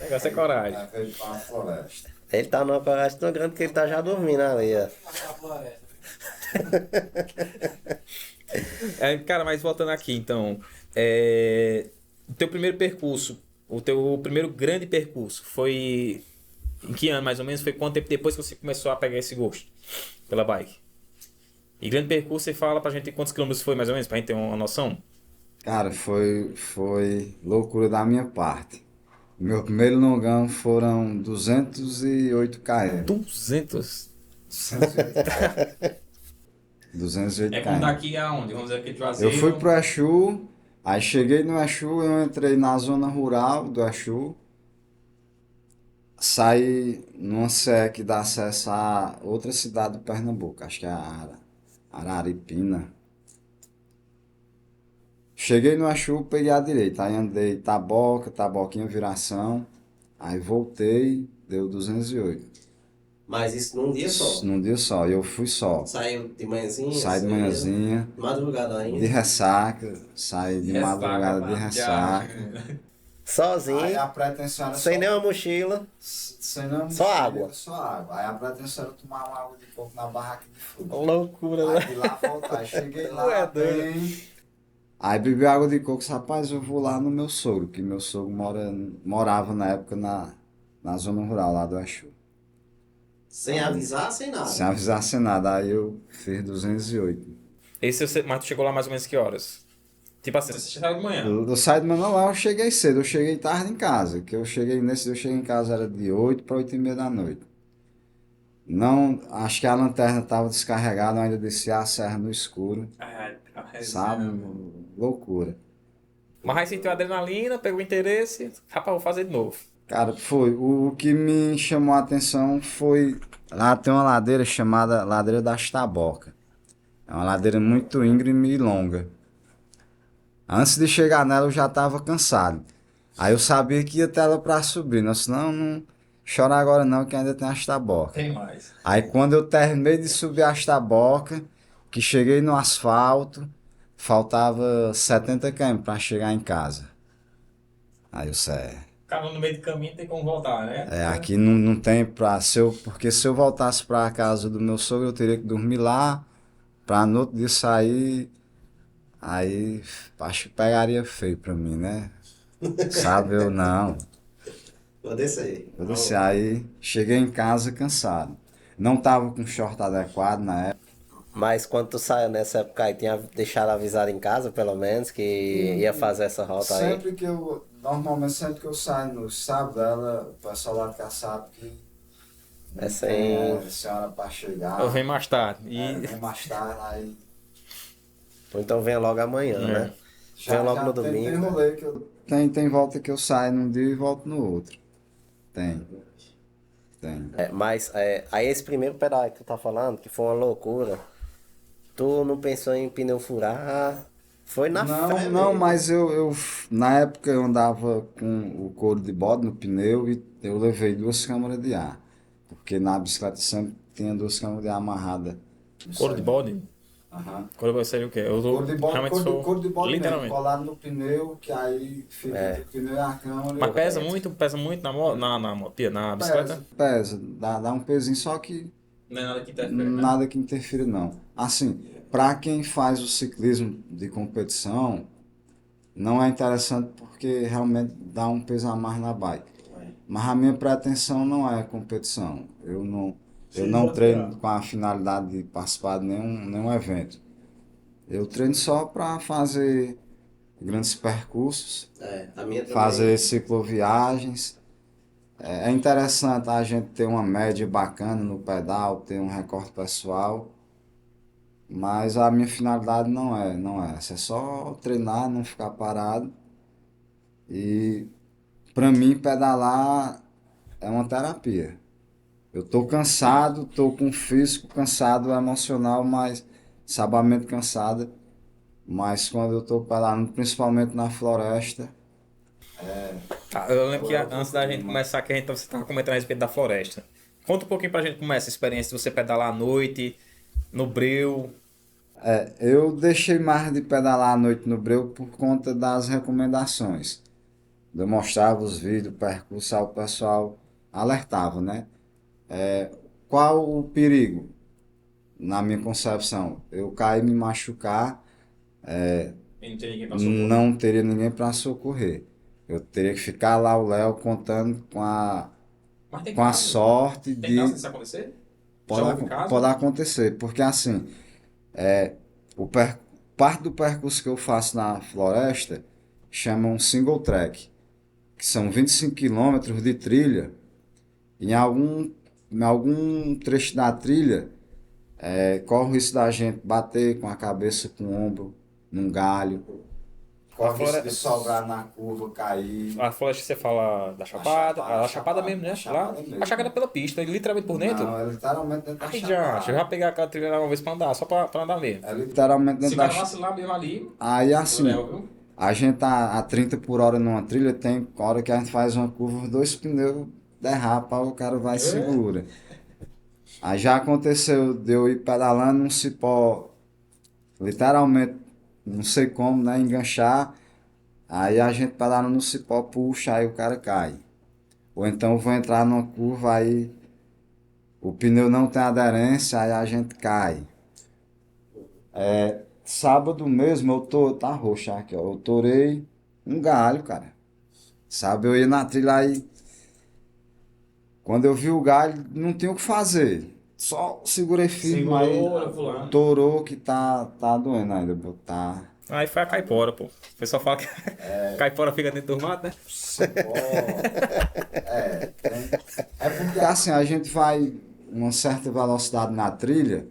O negócio é coragem. É feito para a floresta. Ele tá numa coragem tão grande que ele tá já dormindo ali, ó. a floresta. Cara, mas voltando aqui, então. O teu primeiro percurso, o teu primeiro grande percurso foi... Em que ano, mais ou menos? Foi quanto tempo depois que você começou a pegar esse gosto pela bike? E grande percurso, você fala pra gente quantos quilômetros foi, mais ou menos, pra gente ter uma noção? Cara, foi loucura da minha parte. Meu primeiro longão foram 208 km. 200? 208 É como km. daqui aonde? Vamos dizer aqui de Juazeiro. Eu fui pro Exu, aí cheguei no Exu, eu entrei na zona rural do Exu, saí numa CE que dá acesso a outra cidade do Pernambuco, acho que é a Araripina. Cheguei no Exu, peguei a direita, aí andei Taboquinha, Viração, aí voltei, deu 208. Mas isso num dia só. Num dia só, eu fui só. Saiu de manhãzinha? Saí de saiu manhãzinha, de madrugada de ainda. ressaca, saí de madrugada de ressaca. Sozinho, Aí a pretensão era sem só, nenhuma mochila. sem nenhuma Só mochila, água. Só água. Aí a pretensão era tomar uma água de coco na barraca de fruta. Loucura, Aí de lá voltar. Aí cheguei lá, É doido. bem. Aí bebi água de coco, rapaz, eu vou lá no meu sogro, que meu sogro morava na época na zona rural lá do Exu. Sem avisar, sem nada. sem avisar, sem nada. Aí eu fiz 208. Mas tu chegou lá mais ou menos que horas? Tipo assim, você saiu de manhã. Eu saí do Manoel, eu cheguei cedo, eu cheguei tarde em casa. Que eu cheguei nesse dia, eu cheguei em casa era de 8 para 8h30 da noite. Não, acho que a lanterna estava descarregada, eu ainda desci a serra no escuro, sabe? Loucura. Mas aí sentiu adrenalina, pegou interesse. Rapaz, vou fazer de novo. Cara, foi. O que me chamou a atenção foi. Lá tem uma ladeira chamada Ladeira das Tabocas. É uma ladeira muito íngreme e longa. Antes de chegar nela eu já estava cansado. Aí eu sabia que ia ter ela para subir. Não, senão não chora agora não, que ainda tem as tabocas. Tem mais. Aí quando eu terminei de subir as tabocas, que cheguei no asfalto, faltava 70 km para chegar em casa. Aí eu sei. Acaba no meio do caminho, tem como voltar, né? Aqui não tem pra. Porque se eu voltasse pra casa do meu sogro, eu teria que dormir lá, pra no outro dia sair. Aí acho que pegaria feio pra mim, né? Sabe, eu não. Vou descer. Eu disse, aí cheguei em casa cansado. Não tava com short adequado na época. Mas quando tu saiu nessa época aí, tinha deixado avisado em casa, pelo menos, que ia fazer essa rota aí? Normalmente sempre que eu saio no sábado, o pessoal lá de cá sabe que É sem... senhora pra chegar. Eu venho mais tarde. Vem mais tarde, aí. Ou então venha logo amanhã, né? Venha logo no domingo. Tem rolê que tem volta que eu saio num dia e volto no outro. Tem. Mas aí esse primeiro pedal aí que tu tá falando, que foi uma loucura, tu não pensou em pneu furar? Foi na fé Não, mesmo. mas na época eu andava com o couro de bode no pneu e eu levei 2 câmaras de ar. Porque na bicicleta sempre tinha 2 câmaras de ar amarradas. Couro de bode? Aham. Couro de bode seria o quê? Eu Couro de bode, realmente sou... couro de bode mesmo, literalmente. colado no pneu, que aí fica entre o pneu e a câmara. Mas pesa muito na bicicleta? Pesa, dá um pezinho, só que Não é nada que interfere, nada que interfira não. Assim, para quem faz o ciclismo de competição, não é interessante porque realmente dá um peso a mais na bike. Mas a minha pretensão não é competição. Eu não treino com a finalidade de participar de nenhum evento. Eu treino só para fazer grandes percursos, A minha também. fazer cicloviagens. É interessante a gente ter uma média bacana no pedal, ter um recorde pessoal, mas a minha finalidade não é essa. É só treinar, não ficar parado. E para mim pedalar é uma terapia. Eu tô cansado, tô com o físico cansado, emocional, mas sabamente cansado. Mas quando eu tô pedalando, principalmente na floresta, Tá, eu lembro que antes da gente começar, que você estava comentando a respeito da floresta. Conta um pouquinho pra gente como é essa experiência de você pedalar à noite, no breu. eu deixei mais de pedalar à noite no breu por conta das recomendações. Eu mostrava os vídeos, o percurso, aí o pessoal alertava, né? Qual o perigo? Na minha concepção, eu cair e me machucar, E não tem ninguém pra não teria ninguém para socorrer. Eu teria que ficar lá o Léo contando Mas tem com a caso? sorte Tem caso de disso acontecer? pode, Já houve caso? pode acontecer, porque assim, o parte do percurso que eu faço na floresta chamam single track, que são 25 quilômetros de trilha. Em algum trecho da trilha, corre o risco da gente bater com a cabeça, com o ombro, num galho. Corre o risco de sobrar na curva, cair. A floresta que você fala da Chapada, a Chapada mesmo, né? a Chapada Lá, mesmo. a chácara pela pista, literalmente por dentro. Não, é literalmente dentro da Aí chapada. já pegar aquela trilha lá uma vez pra andar, só pra andar mesmo. É literalmente Se dentro o da cara chapada. vacilar mesmo ali, Aí assim, Léo, viu? a gente tá a 30 por hora numa trilha, tem hora que a gente faz uma curva, os dois pneus derrapam, o cara vai e segura. Aí já aconteceu de eu ir pedalando num cipó, literalmente, não sei como, né, enganchar, aí a gente pedalando no cipó, puxa, aí o cara cai. Ou então eu vou entrar numa curva, aí o pneu não tem aderência, aí a gente cai. Sábado mesmo tá roxo aqui, ó, eu torei um galho, cara. Sabe, eu ia na trilha aí, Quando eu vi o galho, não tinha o que fazer. Só segurei firme, aí Segurou, eu vou lá. torou que tá doendo ainda. Botar. Aí foi a caipora, pô. O pessoal fala que caipora fica dentro do mato, né? É porque assim, a gente vai uma certa velocidade na trilha,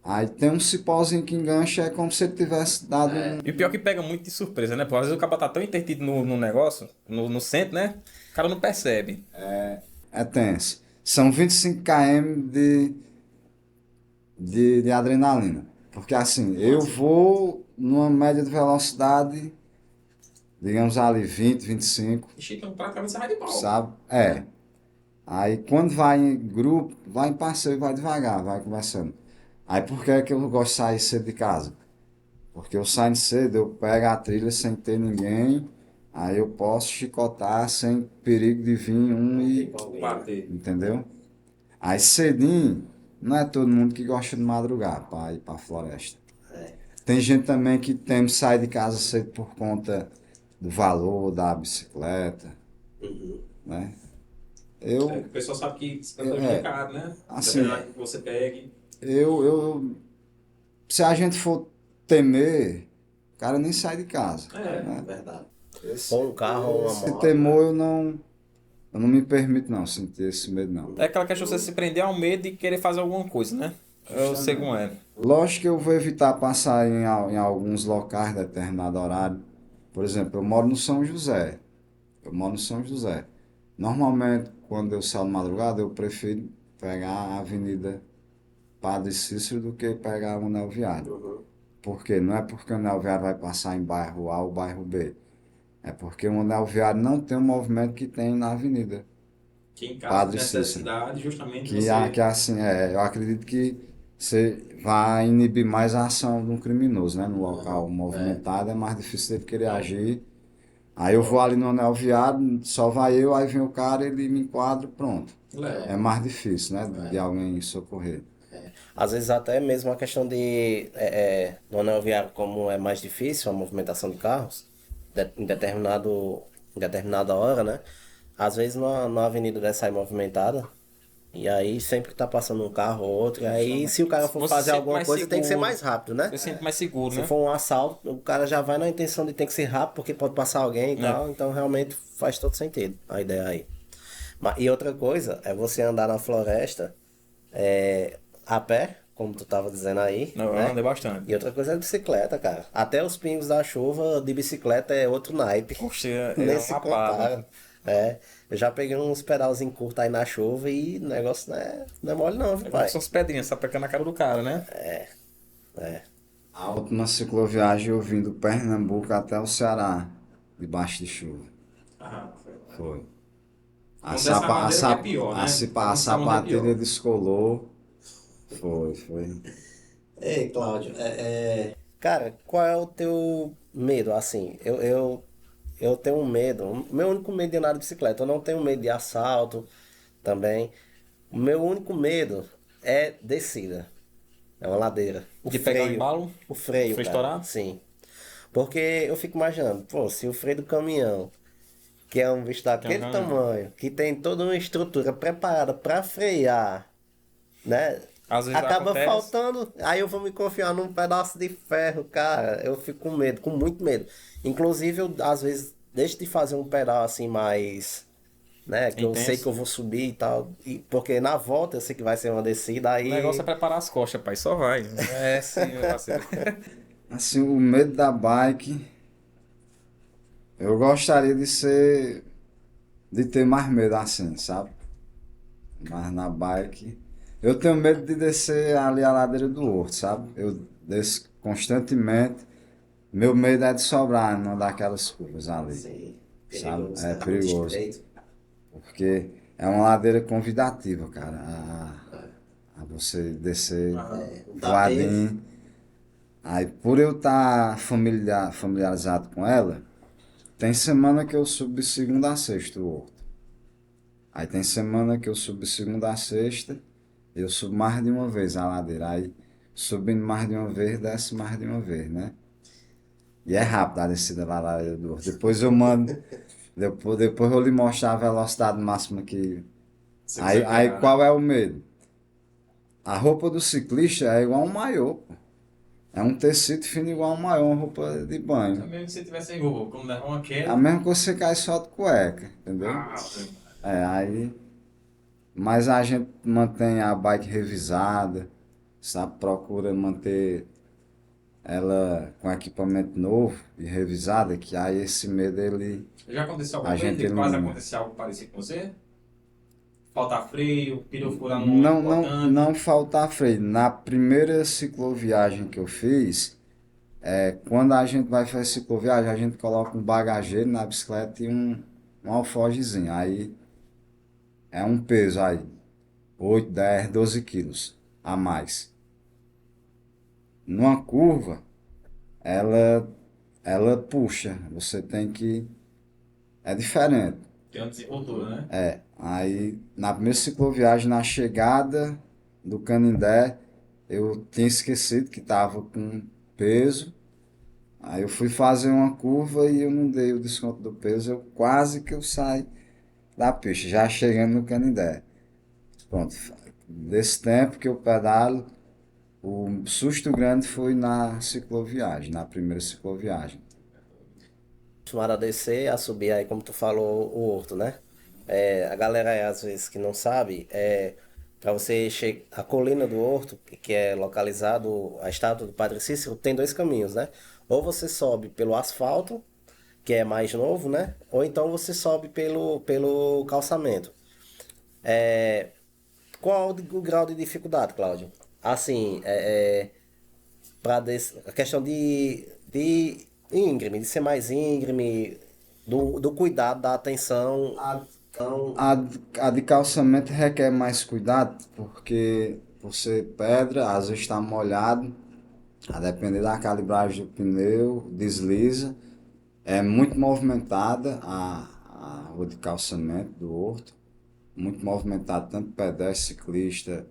aí tem um cipózinho que engancha, é como se ele tivesse dado um. E o pior é que pega muito de surpresa, né? Pô, às vezes o cara tá tão entendido no negócio, no centro, né? O cara não percebe. É tenso. São 25 km de adrenalina. Porque assim, eu vou numa média de velocidade, digamos ali 20, 25, Ixi, então praticamente você vai de pau. sabe? É. Aí quando vai em grupo, vai em passeio, vai devagar, vai conversando. Aí por que é que eu gosto de sair cedo de casa? Porque eu saindo cedo, eu pego a trilha sem ter ninguém, aí eu posso chicotar sem perigo de vir um e. Bater. Entendeu? Aí cedinho, não é todo mundo que gosta de madrugar para ir para a floresta. Tem gente também que teme sair de casa cedo por conta do valor da bicicleta, né? Eu, O pessoal sabe que isso é É, prejudicado, né? assim, Dependendo que você pegue. eu, se a gente for temer, o cara nem sai de casa. É. Verdade. Com um carro ou uma Se moto. temor, eu não me permito não sentir esse medo não. É aquela questão de você se prender ao medo e querer fazer alguma coisa, né? Eu sei como é. Lógico que eu vou evitar passar em alguns locais de determinado horário. Por exemplo, eu moro no São José. Eu moro no São José. Normalmente, quando eu saio de madrugada, eu prefiro pegar a Avenida Padre Cícero do que pegar o Anel Viário. Por quê? Não é porque o Anel Viário vai passar em bairro A ou bairro B. É porque o Anel Viário não tem o movimento que tem na Avenida Que em caso Padre de Cícero. necessidade, justamente Que, você... que assim, eu acredito que você vai inibir mais a ação de um criminoso, né? No local movimentado é mais difícil dele querer agir. Aí eu vou ali no anel viário, só vai eu, aí vem o cara, ele me enquadra, pronto. É mais difícil, né? De alguém socorrer. Às vezes até mesmo a questão no anel viário, como é mais difícil a movimentação de carros, em determinada hora, né? Às vezes na avenida dessa aí movimentada, e aí sempre tá passando um carro ou outro, e aí se o cara for Você fazer sente alguma mais coisa tem que ser seguro. mais rápido, né? Você se sente mais seguro, Se né? for um assalto, o cara já vai na intenção de ter que ser rápido, porque pode passar alguém e tal, então realmente faz todo sentido a ideia aí. E outra coisa é você andar na floresta a pé, como tu tava dizendo aí, Não, eu né? andei bastante. E outra coisa é bicicleta, cara. Até os pingos da chuva de bicicleta é outro naipe. Poxa, é Nem uma se lapada. compara. É, eu já peguei uns pedalzinhos curtos aí na chuva e o negócio não é mole não, viu, pai? São as pedrinhas, tá pecando na cara do cara, né? A última cicloviagem eu vim do Pernambuco até o Ceará, debaixo de chuva. Foi. A, Quando dessa sapa, a, madeira que é sap, pior, né? a, cipa- a Quando tá onde é sapatilha pior. descolou. Foi. Ei, Cláudio, cara, qual é o teu medo? Assim, eu tenho um medo. O meu único medo de andar de bicicleta. Eu não tenho medo de assalto também. O meu único medo é descida. É uma ladeira. O De pegar o freio. embalo? O freio, Freio cara. estourado? Sim. Porque eu fico imaginando, pô, se o freio do caminhão, que é um bicho daquele caminhão. tamanho, que tem toda uma estrutura preparada para frear, né? Às vezes Acaba acontece. faltando, aí eu vou me confiar num pedaço de ferro, cara. Eu fico com medo, com muito medo. Inclusive, eu às vezes deixo de fazer um pedal assim mais, né? Que eu Intenso. sei que eu vou subir e tal. Porque na volta eu sei que vai ser uma descida, aí. O negócio é preparar as costas, pai. Só vai. É sim, meu parceiro. Assim, o medo da bike, eu gostaria de ter mais medo assim, sabe? Mas na bike, eu tenho medo de descer ali a ladeira do Horto, sabe? Eu desço constantemente, meu medo é de sobrar numa daquelas curvas ali, Sim, sabe? perigoso, É tá muito perigoso, estreito. porque é uma ladeira convidativa, cara, a você descer voadinho. Aí, por eu estar familiarizado com ela, tem semana que eu subo de segunda a sexta o Horto. Aí tem semana que eu subo de segunda a sexta, eu subo mais de uma vez a ladeira. Aí subindo mais de uma vez, desce mais de uma vez, né? E é rápido a descida da ladeira do Horto. Depois eu mando, depois eu lhe mostrar a velocidade máxima que Se Aí, você aí pegar, qual né? é o medo? A roupa do ciclista é igual um maiô, pô. É um tecido fino igual um maiô, uma roupa de banho. É mesmo que você tivesse gol, quando levar uma É a queda. mesma coisa que você cai só de cueca, entendeu? Ah, É, aí. Mas a gente mantém a bike revisada, sabe? Procura manter ela com equipamento novo e revisada, que aí esse medo já aconteceu a alguma vez? gente Quase elimina. aconteceu algo parecido com você? Faltar freio, pneu furar num momento Não importante. faltar freio. Na primeira cicloviagem que eu fiz, quando a gente vai fazer cicloviagem, a gente coloca um bagageiro na bicicleta e um alforjezinho. Aí é um peso aí, 8 10 12 quilos a mais. Numa curva, ela, ela puxa. Você tem que. É diferente. Tem uma desenvoltura, né? Aí, na primeira cicloviagem, na chegada do Canindé, eu tinha esquecido que estava com peso. Aí eu fui fazer uma curva e eu não dei o desconto do peso. Eu quase que eu saí da pista, já chegando no Canindé. Pronto. Desse tempo que eu pedalo, o susto grande foi na cicloviagem, na primeira cicloviagem. Acostumado a descer, a subir aí, como tu falou, o horto, né? A galera às vezes que não sabe, para você chegar a colina do horto, que é localizado a estátua do Padre Cícero, tem dois caminhos, né? Ou você sobe pelo asfalto, que é mais novo, né? Ou então você sobe pelo calçamento. Qual o grau de dificuldade, Cláudio? Assim, a questão de íngreme, de ser mais íngreme, do cuidado, da atenção. Então, A, a de calçamento requer mais cuidado, porque por ser pedra, às vezes está molhado, a depender da calibragem do pneu, desliza. É muito movimentada a rua de calçamento do Horto, muito movimentada, tanto pedestre, ciclista,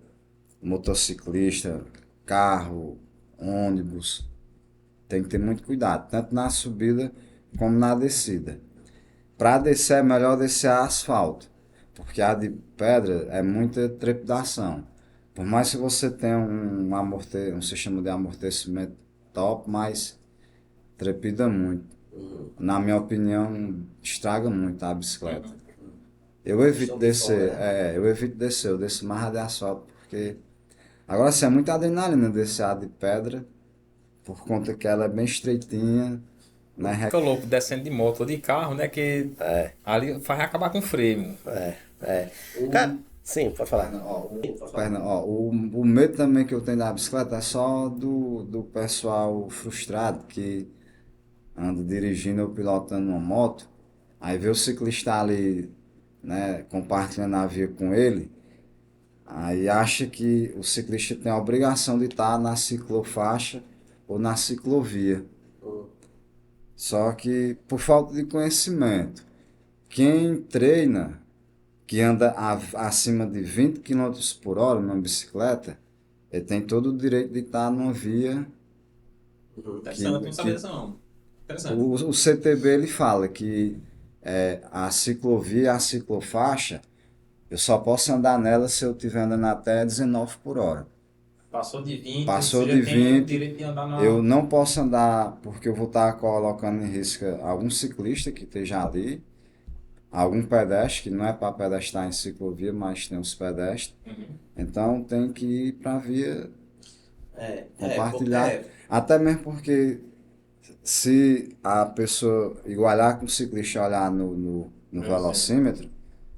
motociclista, carro, ônibus. Tem que ter muito cuidado, tanto na subida como na descida. Para descer é melhor descer a asfalto, porque a de pedra é muita trepidação. Por mais que você tenha um sistema de amortecimento top, mas trepida muito. Na minha opinião, estraga muito a bicicleta. Eu evito questão de folga, descer, né? eu desço mais a de asfalto, porque agora sim é muita adrenalina descer a de pedra, por conta que ela é bem estreitinha, né? Fica louco descendo de moto ou de carro, né? Que ali faz acabar com o freio. É. Cara, sim, pode falar. O medo também que eu tenho da bicicleta é só do pessoal frustrado que anda dirigindo ou pilotando uma moto, aí vê o ciclista ali, né, compartilhando a via com ele, aí acha que o ciclista tem a obrigação de estar na ciclofaixa ou na ciclovia. Só que por falta de conhecimento, quem treina, que anda acima de 20 quilômetros por hora numa bicicleta, ele tem todo o direito de estar numa via Interessante, eu que, não sabia que dessa não. Interessante. o CTB ele fala que a ciclovia, a ciclofaixa, eu só posso andar nela se eu estiver andando até 19 por hora. Passou de 20, Passou você de já tem o 20, direito de andar eu na. não posso andar porque eu vou estar colocando em risco algum ciclista que esteja ali, algum pedestre, que não é para pedestrar em ciclovia, mas tem os pedestres. Uhum. Então tem que ir para a via Pô, compartilhada. Até mesmo porque se a pessoa igualar com o ciclista olhar no velocímetro,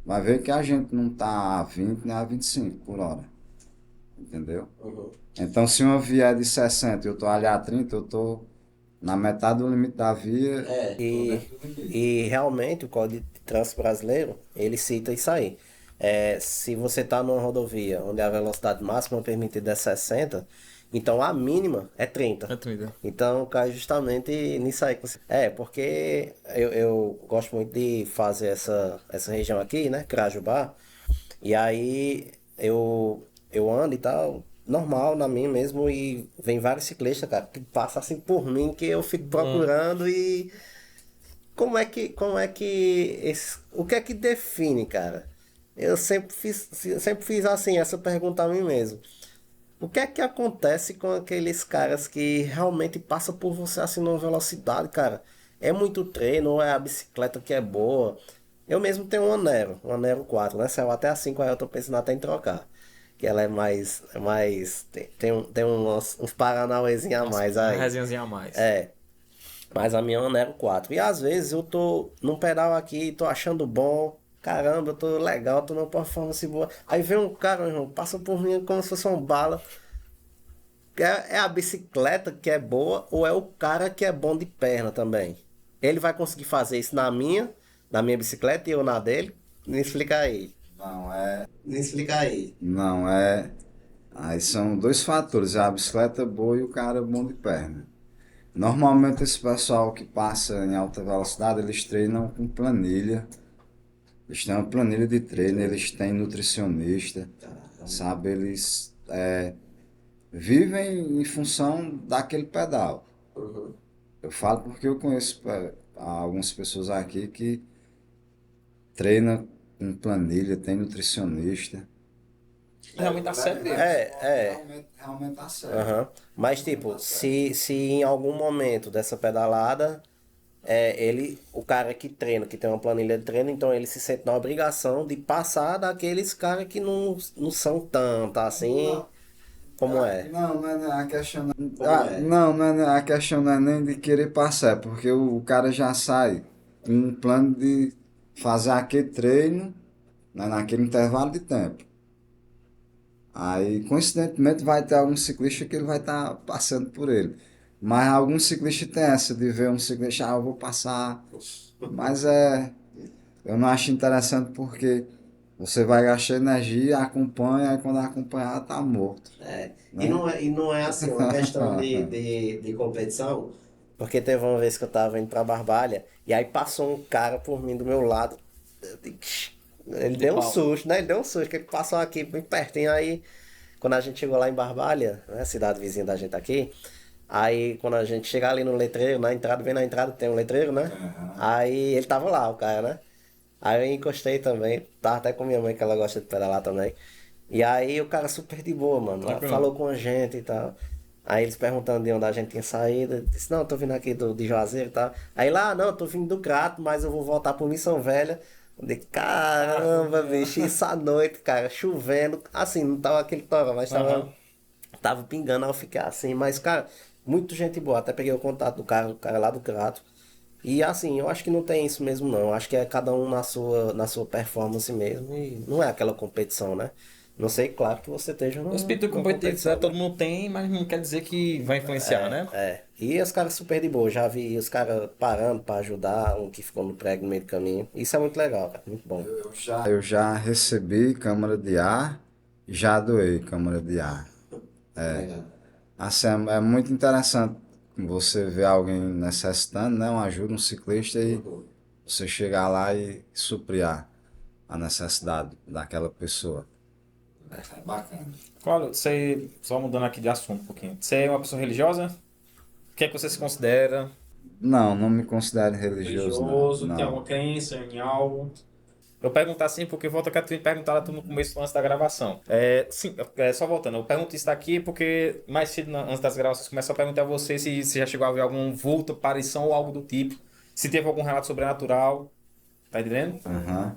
vai ver que a gente não está a 20 nem a 25 por hora. Entendeu? Então se uma via é de 60 e eu estou ali a 30, eu estou na metade do limite da via. E realmente o Código de Trânsito Brasileiro, ele cita isso aí. Se você está numa rodovia onde a velocidade máxima permitida é 60, então a mínima é 30. Entendi. Então cai justamente nisso aí. Porque eu gosto muito de fazer essa região aqui, né? Crajubá. E aí eu ando e tal, normal na minha mesmo, e vem vários ciclistas, cara, que passam assim por mim que eu fico procurando e o que é que define, cara? Eu sempre fiz assim, essa pergunta a mim mesmo. O que é que acontece com aqueles caras que realmente passam por você assim numa velocidade, cara? É muito treino ou é a bicicleta que é boa? Eu mesmo tenho uma Nero 4, né? Saiu até a 5, aí eu tô pensando até em trocar. Que ela tem uns paranauezinhos a mais Uma aí. resenhazinha a mais. É, mas a minha é uma Nero 4. E às vezes eu tô num pedal aqui, tô achando bom. Caramba, eu tô legal, tô numa performance boa. Aí vem um cara, meu irmão, passa por mim como se fosse uma bala. É a bicicleta que é boa ou é o cara que é bom de perna também? Ele vai conseguir fazer isso na minha bicicleta e eu na dele? Me explica aí. Não é. Me explica aí. Não é. Aí são dois fatores, é a bicicleta boa e o cara bom de perna. Normalmente esse pessoal que passa em alta velocidade, eles treinam com planilha. Eles têm uma planilha de treino, eles têm nutricionista, sabe? Eles vivem em função daquele pedal. Eu falo porque eu conheço algumas pessoas aqui que treinam com planilha, tem nutricionista. Realmente dá certo mesmo. Realmente tá certo. Aham. Mas tipo, se em algum momento dessa pedalada, o cara que treina, que tem uma planilha de treino, então ele se sente na obrigação de passar daqueles caras que não são tanto assim, como é. Não, não é a questão. Como é? A questão não é nem de querer passar, é porque o cara já sai com um plano de fazer aquele treino, né, naquele intervalo de tempo. Aí, coincidentemente, vai ter algum ciclista que ele vai estar passando por ele. Mas algum ciclista tem essa de ver um ciclista, eu vou passar. Mas eu não acho interessante porque você vai gastar energia, acompanha, e quando acompanhar tá morto. E Né? e não é assim, uma questão de competição, porque teve uma vez que eu tava indo pra Barbalha, e aí passou um cara por mim do meu lado. Eu digo, "Xi", ele deu um pau. susto, né? Ele deu um susto, que ele passou aqui bem pertinho. Aí, quando a gente chegou lá em Barbalha, né? Cidade vizinha da gente aqui, aí quando a gente chega ali no letreiro, na entrada, bem na entrada tem um letreiro, né? Aí ele tava lá, o cara, né? Aí eu encostei também, tava até com minha mãe, que ela gosta de pedalar também. E aí o cara super de boa, mano. Lá Tranquilo. falou com a gente e tal. Aí eles perguntando de onde a gente tinha saído. Eu disse, não, eu tô vindo aqui de Juazeiro e tal. Aí lá, não, eu tô vindo do Crato, mas eu vou voltar por Missão Velha. Eu disse, caramba, bicho, isso à noite, cara, chovendo. Assim, não tava aquele toró, mas Aham. tava pingando, aí eu fiquei assim. Mas, cara, muito gente boa. Até peguei o contato do cara lá do Crato. E assim, eu acho que não tem isso mesmo não. Eu acho que é cada um na sua performance mesmo. E não é aquela competição, né? Não sei, claro que você esteja O espírito numa competitivo competição, todo né? mundo tem, mas não quer dizer que vai influenciar, né? E os caras super de boa. Já vi os caras parando pra ajudar, um que ficou no prego no meio do caminho. Isso é muito legal, cara. Muito bom. Eu já recebi câmara de ar, já doei câmara de ar. Legal. Assim, é muito interessante você ver alguém necessitando, né, uma ajuda, um ciclista, e você chegar lá e suprir a necessidade daquela pessoa. É bacana. Qual, você, só mudando aqui de assunto um pouquinho. Você é uma pessoa religiosa? O que é que você se considera? Não, não me considero religioso, não. Religioso? Tem alguma Não. crença em algo? Eu pergunto assim porque volta que eu tinha perguntado tu no começo antes da gravação. Sim, só voltando, eu pergunto isso daqui porque mais cedo antes das gravações começou a perguntar a você se já chegou a ver algum vulto, aparição ou algo do tipo. Se teve algum relato sobrenatural. Tá entendendo? Aham.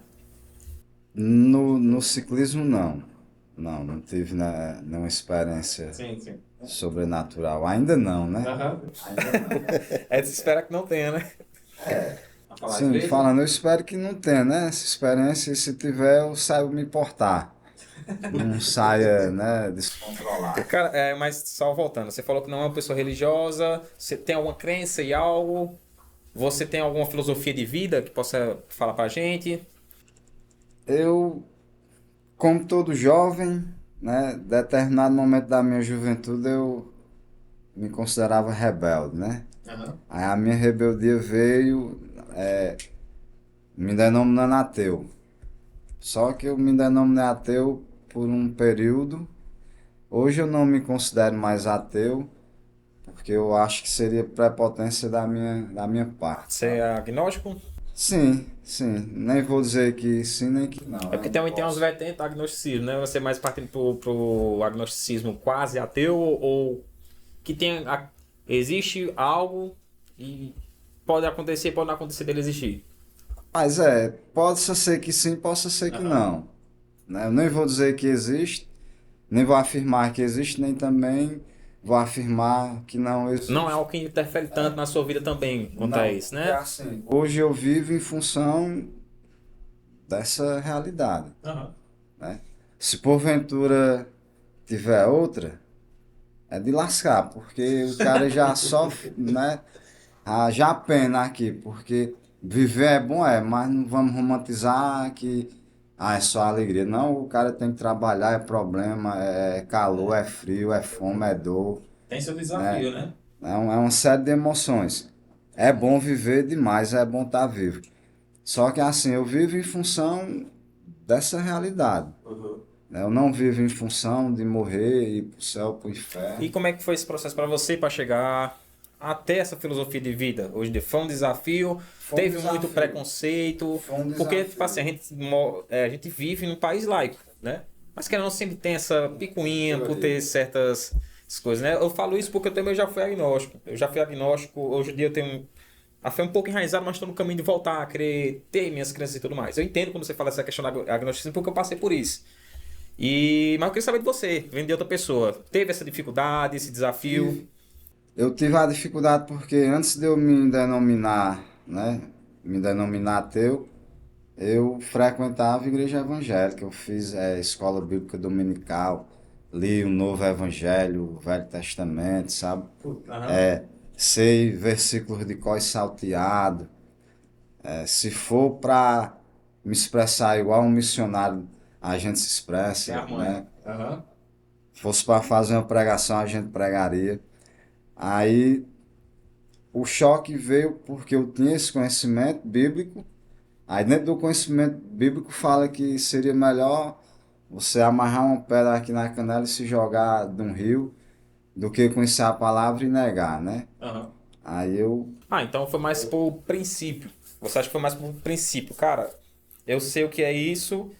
No ciclismo, não. Não tive nenhuma experiência Sim, sim. sobrenatural. Ainda não, né? Aham. É de se esperar que não tenha, né? A falar às Sim, vezes. falando, eu espero que não tenha, né? Essa experiência, e se tiver, eu saiba me portar. Não saia, né, descontrolado. Cara, mas só voltando, você falou que não é uma pessoa religiosa, você tem alguma crença em algo? Você tem alguma filosofia de vida que possa falar pra gente? Eu, como todo jovem, né, determinado momento da minha juventude, eu me considerava rebelde, né? Aham. Aí a minha rebeldia veio me denominando ateu. Só que eu me denominei ateu por um período. Hoje eu não me considero mais ateu, porque eu acho que seria prepotência da minha parte, Você sabe? é agnóstico? Sim, sim. Nem vou dizer que sim, nem que não. É porque Eu também tem umas posso. vertentes do agnosticismo, né? Você mais partindo pro agnosticismo quase ateu ou que tem existe algo e pode acontecer, pode não acontecer dele existir. Mas pode ser que sim, possa ser que Aham. não. Né? Eu nem vou dizer que existe, nem vou afirmar que existe, nem também vou afirmar que não Não é existe. algo que interfere tanto na sua vida também quanto a Não, isso, porque né? assim, hoje eu vivo em função dessa realidade, Aham. né? Se porventura tiver outra, é de lascar, porque o cara já sofre, né? Já pena aqui, porque viver é bom, mas não vamos romantizar que é só alegria. Não, o cara tem que trabalhar, é problema, é calor, é frio, é fome, é dor, Tem seu né? desafio, né? É uma série de emoções. É bom viver demais, é bom estar vivo. Só que assim, eu vivo em função dessa realidade, né? Eu não vivo em função de morrer, ir pro céu, pro E inferno. como é que foi esse processo para você para chegar até essa filosofia de vida? Hoje foi um desafio, Foi um teve muito desafio. preconceito, Foi um porque tipo assim, desafio. a gente vive num país laico, né? Mas que não sempre tem essa picuinha por ter certas coisas, né? Eu falo isso porque eu também já fui agnóstico. Eu já fui agnóstico, hoje em dia eu tenho a fé um pouco enraizada, mas estou no caminho de voltar a querer ter minhas crenças e tudo mais. Eu entendo quando você fala essa questão do agnosticismo porque eu passei por isso. Mas eu queria saber de você, vem de outra pessoa. Teve essa dificuldade, esse desafio? Eu tive a dificuldade porque antes de eu me denominar, né, me denominar ateu, eu frequentava a igreja evangélica. Eu fiz escola bíblica dominical, li o Novo Evangelho, o Velho Testamento, sabe? Aham. É, sei versículos de cor salteado. Se for para me expressar igual um missionário, a gente se Tem expressa, a manha. né? Aham. Fosse para fazer uma pregação, a gente pregaria. Aí o choque veio porque eu tinha esse conhecimento bíblico. Aí dentro do conhecimento bíblico fala que seria melhor você amarrar uma pedra aqui na canela e se jogar de um rio do que conhecer a palavra e negar, né? Aham. Aí eu, Então foi mais por princípio. Você acha que foi mais por princípio? Cara, eu sei o que é isso,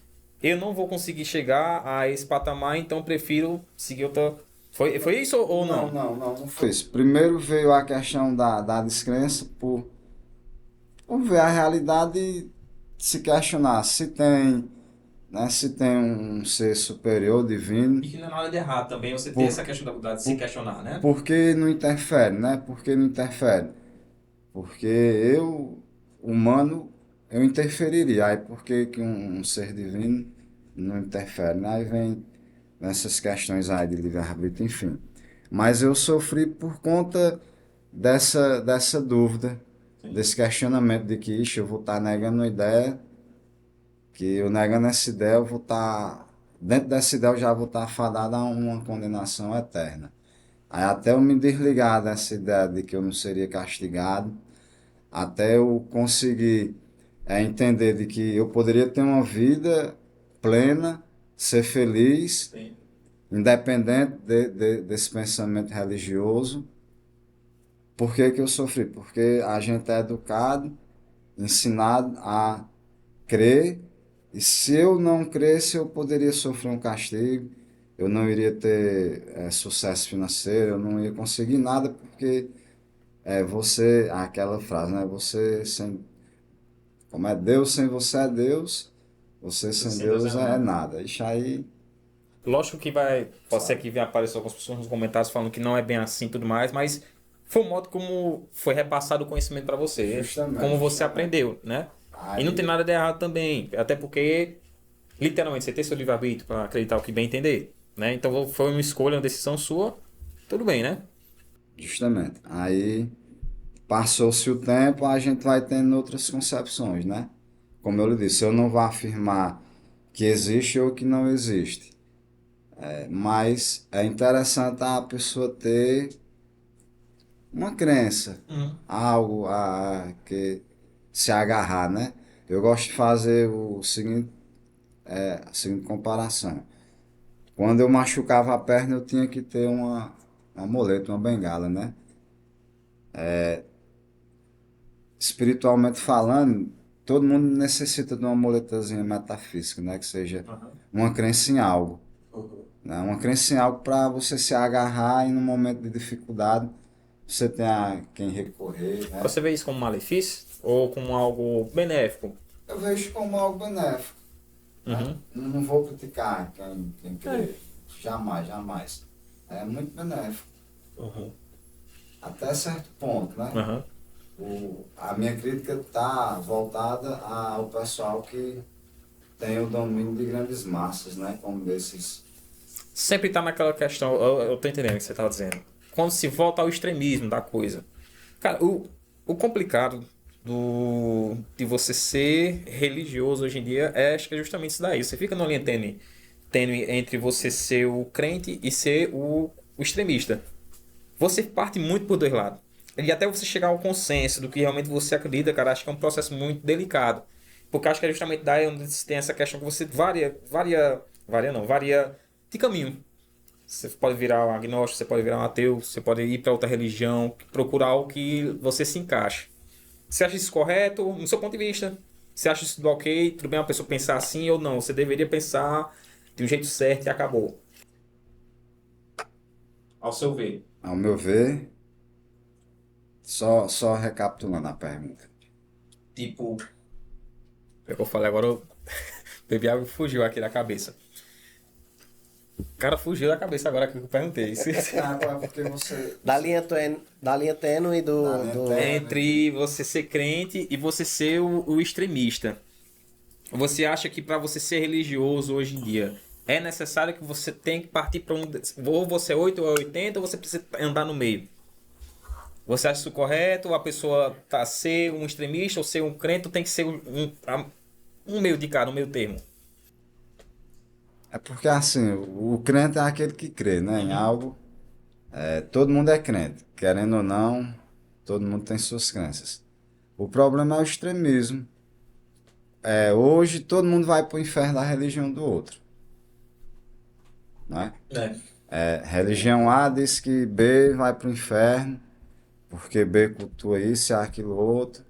eu não vou conseguir chegar a esse patamar, então prefiro seguir outra. Foi isso ou não? não foi isso. Primeiro veio a questão da descrença por ver a realidade e se questionar se tem, né, se tem um ser superior divino, E que não é nada de errado também você ter essa por, questão de se por, questionar, né? por que não interfere, né? Por que não interfere? Porque eu, humano, eu interferiria. Aí por que que um ser divino não interfere? Né? Aí vem nessas questões aí de livre-arbítrio, enfim. Mas eu sofri por conta dessa dúvida, Sim. desse questionamento de que, ixi, eu vou estar negando uma ideia, que eu negando essa ideia, eu vou estar, dentro dessa ideia eu já vou estar fadado a uma condenação eterna. Aí até eu me desligar dessa ideia de que eu não seria castigado, até eu conseguir entender de que eu poderia ter uma vida plena, ser feliz, Sim. independente desse pensamento religioso. Por que que eu sofri? Porque a gente é educado, ensinado a crer, e se eu não cresce, eu poderia sofrer um castigo, eu não iria ter sucesso financeiro, eu não ia conseguir nada, porque aquela frase, né? Você sem Como é Deus sem você é Deus, você sem Sem Deus é Deus é nada. nada. Isso aí, Lógico que pode ser sabe? que venha aparecer algumas pessoas nos comentários falando que não é bem assim e tudo mais, mas foi o modo como foi repassado o conhecimento para você, Justamente, como você justamente. aprendeu, né? E não tem Aí, nada de errado também, até porque, literalmente, você tem seu livre-arbítrio para acreditar o que bem entender, né? Então foi uma escolha, uma decisão sua, tudo bem, né? justamente. Aí passou-se o tempo, a gente vai tendo outras concepções, né? Como eu lhe disse, eu não vou afirmar que existe ou que não existe. Mas é interessante a pessoa ter uma crença, Uhum. algo a que se agarrar, né? Eu gosto de fazer a seguinte comparação. Quando eu machucava a perna, eu tinha que ter uma muleta, uma bengala, né? Espiritualmente falando, todo mundo necessita de uma muletazinha metafísica, né? Que seja uma crença em algo. Né? Uma crença em algo para você se agarrar e no momento de dificuldade você tem a quem recorrer, né? Você vê isso como malefício ou como algo benéfico? Eu vejo como algo benéfico. Né? Não vou criticar quem crê. Jamais, jamais. É muito benéfico. Até certo ponto, né? A minha crítica está voltada ao pessoal que tem o domínio de grandes massas, né? Como desses. Sempre tá naquela questão, eu tô entendendo o que você tá dizendo. Quando se volta ao extremismo da coisa. Cara, o complicado de você ser religioso hoje em dia acho que é justamente isso daí. Você fica numa linha tênue entre você ser o crente e ser o extremista. Você parte muito por dois lados. E até você chegar ao consenso do que realmente você acredita, cara, acho que é um processo muito delicado. Porque acho que é justamente daí onde tem essa questão que você varia de caminho. Você pode virar um agnóstico, você pode virar um ateu, você pode ir para outra religião, procurar algo que você se encaixe. Você acha isso correto, no seu ponto de vista? Você acha isso ok? Tudo bem uma pessoa pensar assim ou não? Você deveria pensar de um jeito certo e acabou. Ao seu ver. Ao meu ver, só recapitulando a pergunta. Tipo, é o que eu falei agora, eu bebi água e fugiu aqui da cabeça. O cara fugiu da cabeça agora que eu perguntei. Agora porque você. Da linha tênue Entre você ser crente e você ser o extremista. Você acha que para você ser religioso hoje em dia é necessário que você tenha que partir para ou você é 8 ou é 80 ou você precisa andar no meio? Você acha isso correto? Ou a pessoa tá ser um extremista ou ser um crente ou tem que ser um meio de cada, um meio termo? É porque assim, o crente é aquele que crê, né? Em algo. Todo mundo é crente, querendo ou não, todo mundo tem suas crenças. O problema é o extremismo. Hoje todo mundo vai para o inferno da religião do outro. Né? Religião A diz que B vai para o inferno, porque B cultua isso e aquilo outro.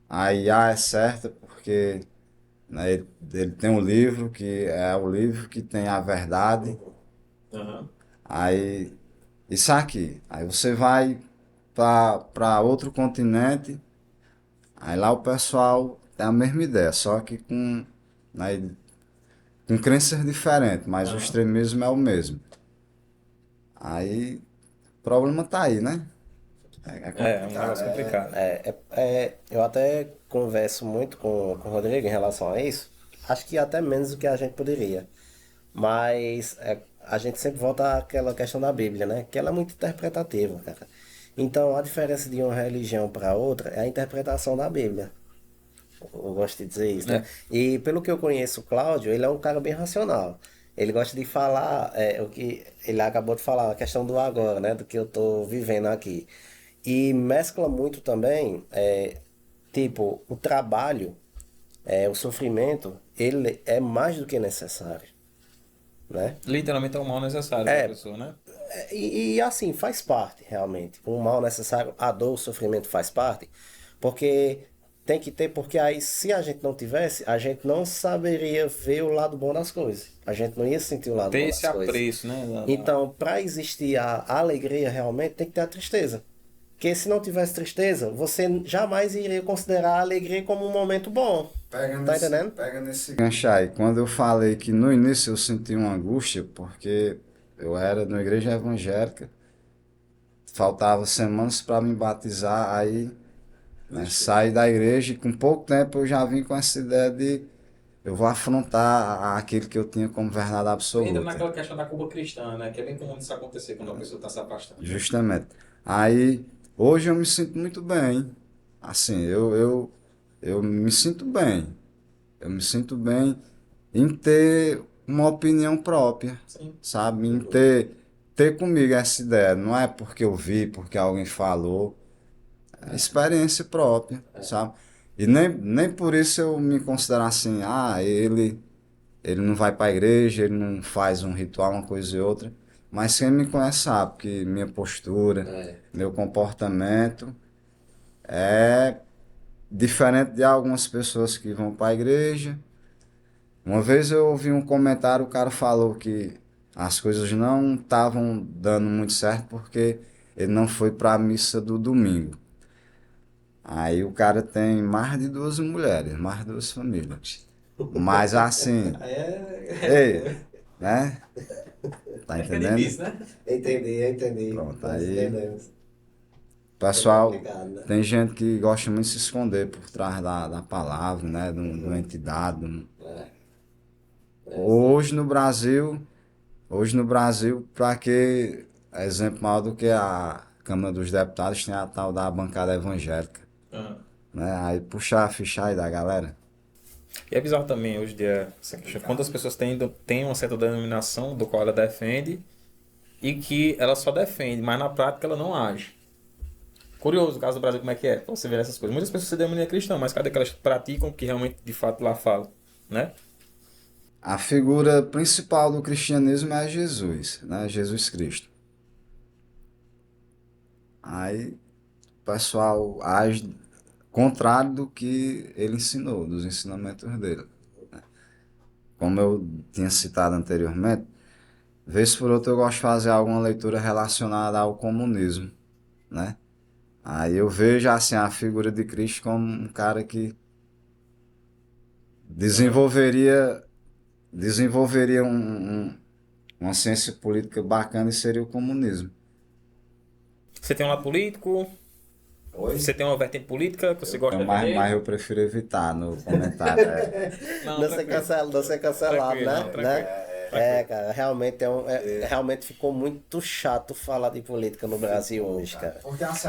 Aí A é certa porque né, ele tem um livro que é o livro que tem a verdade. Aí isso aqui. Aí você vai para outro continente, aí lá o pessoal tem a mesma ideia, só que né, com crenças diferentes, mas o extremismo é o mesmo. Aí o problema tá aí, né? É um negócio complicado. eu até converso muito com o Rodrigo em relação a isso. Acho que até menos do que a gente poderia. Mas a gente sempre volta àquela questão da Bíblia, né? Que ela é muito interpretativa, cara. Então a diferença de uma religião para outra é a interpretação da Bíblia. Eu gosto de dizer isso, né? E pelo que eu conheço o Cláudio, ele é um cara bem racional. Ele gosta de falar o que ele acabou de falar, a questão do agora, né? Do que eu tô vivendo aqui. E mescla muito também, tipo, o trabalho, o sofrimento, ele é mais do que necessário, né? Literalmente é um mal necessário para a pessoa, né? E assim, faz parte, realmente. O mal necessário, a dor, o sofrimento faz parte, porque tem que ter, porque aí se a gente não tivesse, a gente não saberia ver o lado bom das coisas. A gente não ia sentir o lado Ter bom esse das coisas. apreço, né? Então, para existir a alegria realmente, tem que ter a tristeza. Porque se não tivesse tristeza, você jamais iria considerar a alegria como um momento bom. Tá entendendo? Pega nesse gancho aí. Quando eu falei que no início eu senti uma angústia, porque eu era na igreja evangélica, faltava semanas para me batizar, aí né, saí da igreja e com pouco tempo eu já vim com essa ideia de eu vou afrontar aquilo que eu tinha como verdade Ainda absoluta. naquela questão da Cuba cristã, né? Que é bem comum isso acontecer quando a pessoa está se afastando. Justamente. Aí, hoje eu me sinto muito bem. Assim, eu me sinto bem. Eu me sinto bem em ter uma opinião própria, Sim. sabe? Em ter comigo essa ideia. Não é porque eu vi, porque alguém falou. É experiência própria, sabe? E nem por isso eu me considero assim, ele não vai para a igreja, ele não faz um ritual, uma coisa e outra. Mas quem me conhece sabe que minha postura, meu comportamento é diferente de algumas pessoas que vão para a igreja. Uma vez eu ouvi um comentário, o cara falou que as coisas não estavam dando muito certo porque ele não foi para a missa do domingo. Aí o cara tem mais de 2 mulheres, mais de 2 famílias. Mas assim, ei, né? Tá Fica entendendo? difícil, né? Entendi. Pronto, Nós aí- entendemos. Pessoal, Complicado, né? tem gente que gosta muito de se esconder por trás da palavra, né? De uma entidade. Hoje no Brasil, para que exemplo maior do que a Câmara dos Deputados tem a tal da bancada evangélica, Aham. né? Aí puxar a ficha aí da galera. E é bizarro também hoje em dia essa questão. Quantas pessoas têm uma certa denominação do qual ela defende e que ela só defende, mas na prática ela não age. Curioso o caso do Brasil, como é que é? Pra você ver essas coisas. Muitas pessoas se denominam cristão, mas cadê que elas praticam o que realmente de fato lá falam, né? A figura principal do cristianismo é Jesus, né? Jesus Cristo. Aí o pessoal age contrário do que ele ensinou, dos ensinamentos dele. Como eu tinha citado anteriormente, vez por outra eu gosto de fazer alguma leitura relacionada ao comunismo, né? Aí eu vejo assim a figura de Cristo como um cara que desenvolveria uma ciência política bacana e seria o comunismo. Você tem um lado político, Oi? você tem uma vertente política que você gosta de Mas defender. eu prefiro evitar no comentário. Não, Não ser tranquilo. cancelado, não ser cancelado, Tranquilo, né? não, tranquilo. Né? Cara, realmente, realmente ficou muito chato falar de política no Brasil hoje, cara.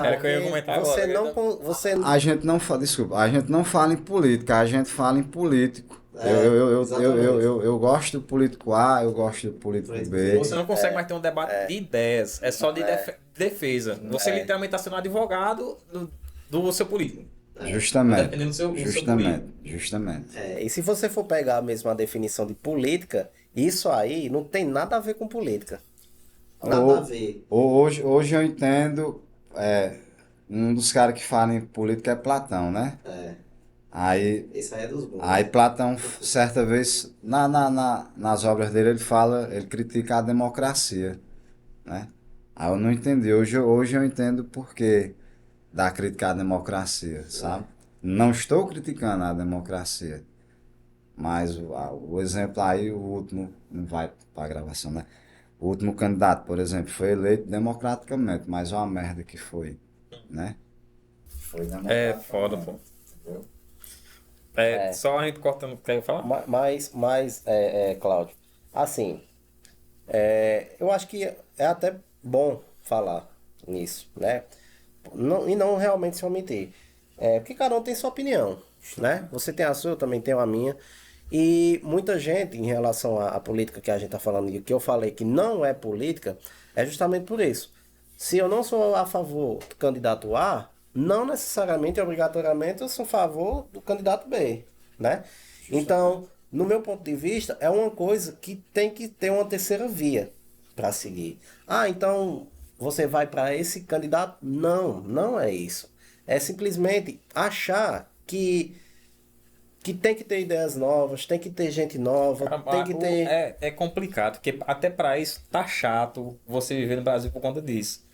Era o que eu ia comentar Você agora. não, você A gente não fala, desculpa, a gente não fala em política, a gente fala em político. Eu gosto do político A, eu gosto do político B. Você não consegue mais ter um debate de ideias, é só de defesa. Você literalmente está sendo advogado do seu político. Justamente. Dependendo do seu Justamente. E se você for pegar mesmo a definição de política, isso aí não tem nada a ver com política. Nada a ver. Hoje eu entendo, um dos caras que fala em política é Platão, né? Aí, Isso aí é dos bons. aí Platão, certa vez, nas obras dele, ele critica a democracia, né? Aí eu não entendi. Hoje eu entendo o porquê da crítica à democracia, sabe? Não estou criticando a democracia, mas o exemplo aí, o último, não vai para a gravação, né? O último candidato, por exemplo, foi eleito democraticamente, mas olha a merda que foi, né? Foi É foda, pô. Só a gente cortando. Quer falar? Cláudio, assim, eu acho que é até bom falar nisso, né? E não realmente se omitir. Porque cada um tem sua opinião, né? Você tem a sua, eu também tenho a minha. E muita gente, em relação à política que a gente tá falando e que eu falei que não é política, é justamente por isso. Se eu não sou a favor do candidato A, não necessariamente, obrigatoriamente, eu sou a favor do candidato B, né? Então, no meu ponto de vista, é uma coisa que tem que ter uma terceira via para seguir. Ah, então você vai para esse candidato? Não, não é isso. É simplesmente achar que tem que ter ideias novas, tem que ter gente nova, Cara, tem que ter. É complicado, porque até pra isso tá chato você viver no Brasil por conta disso.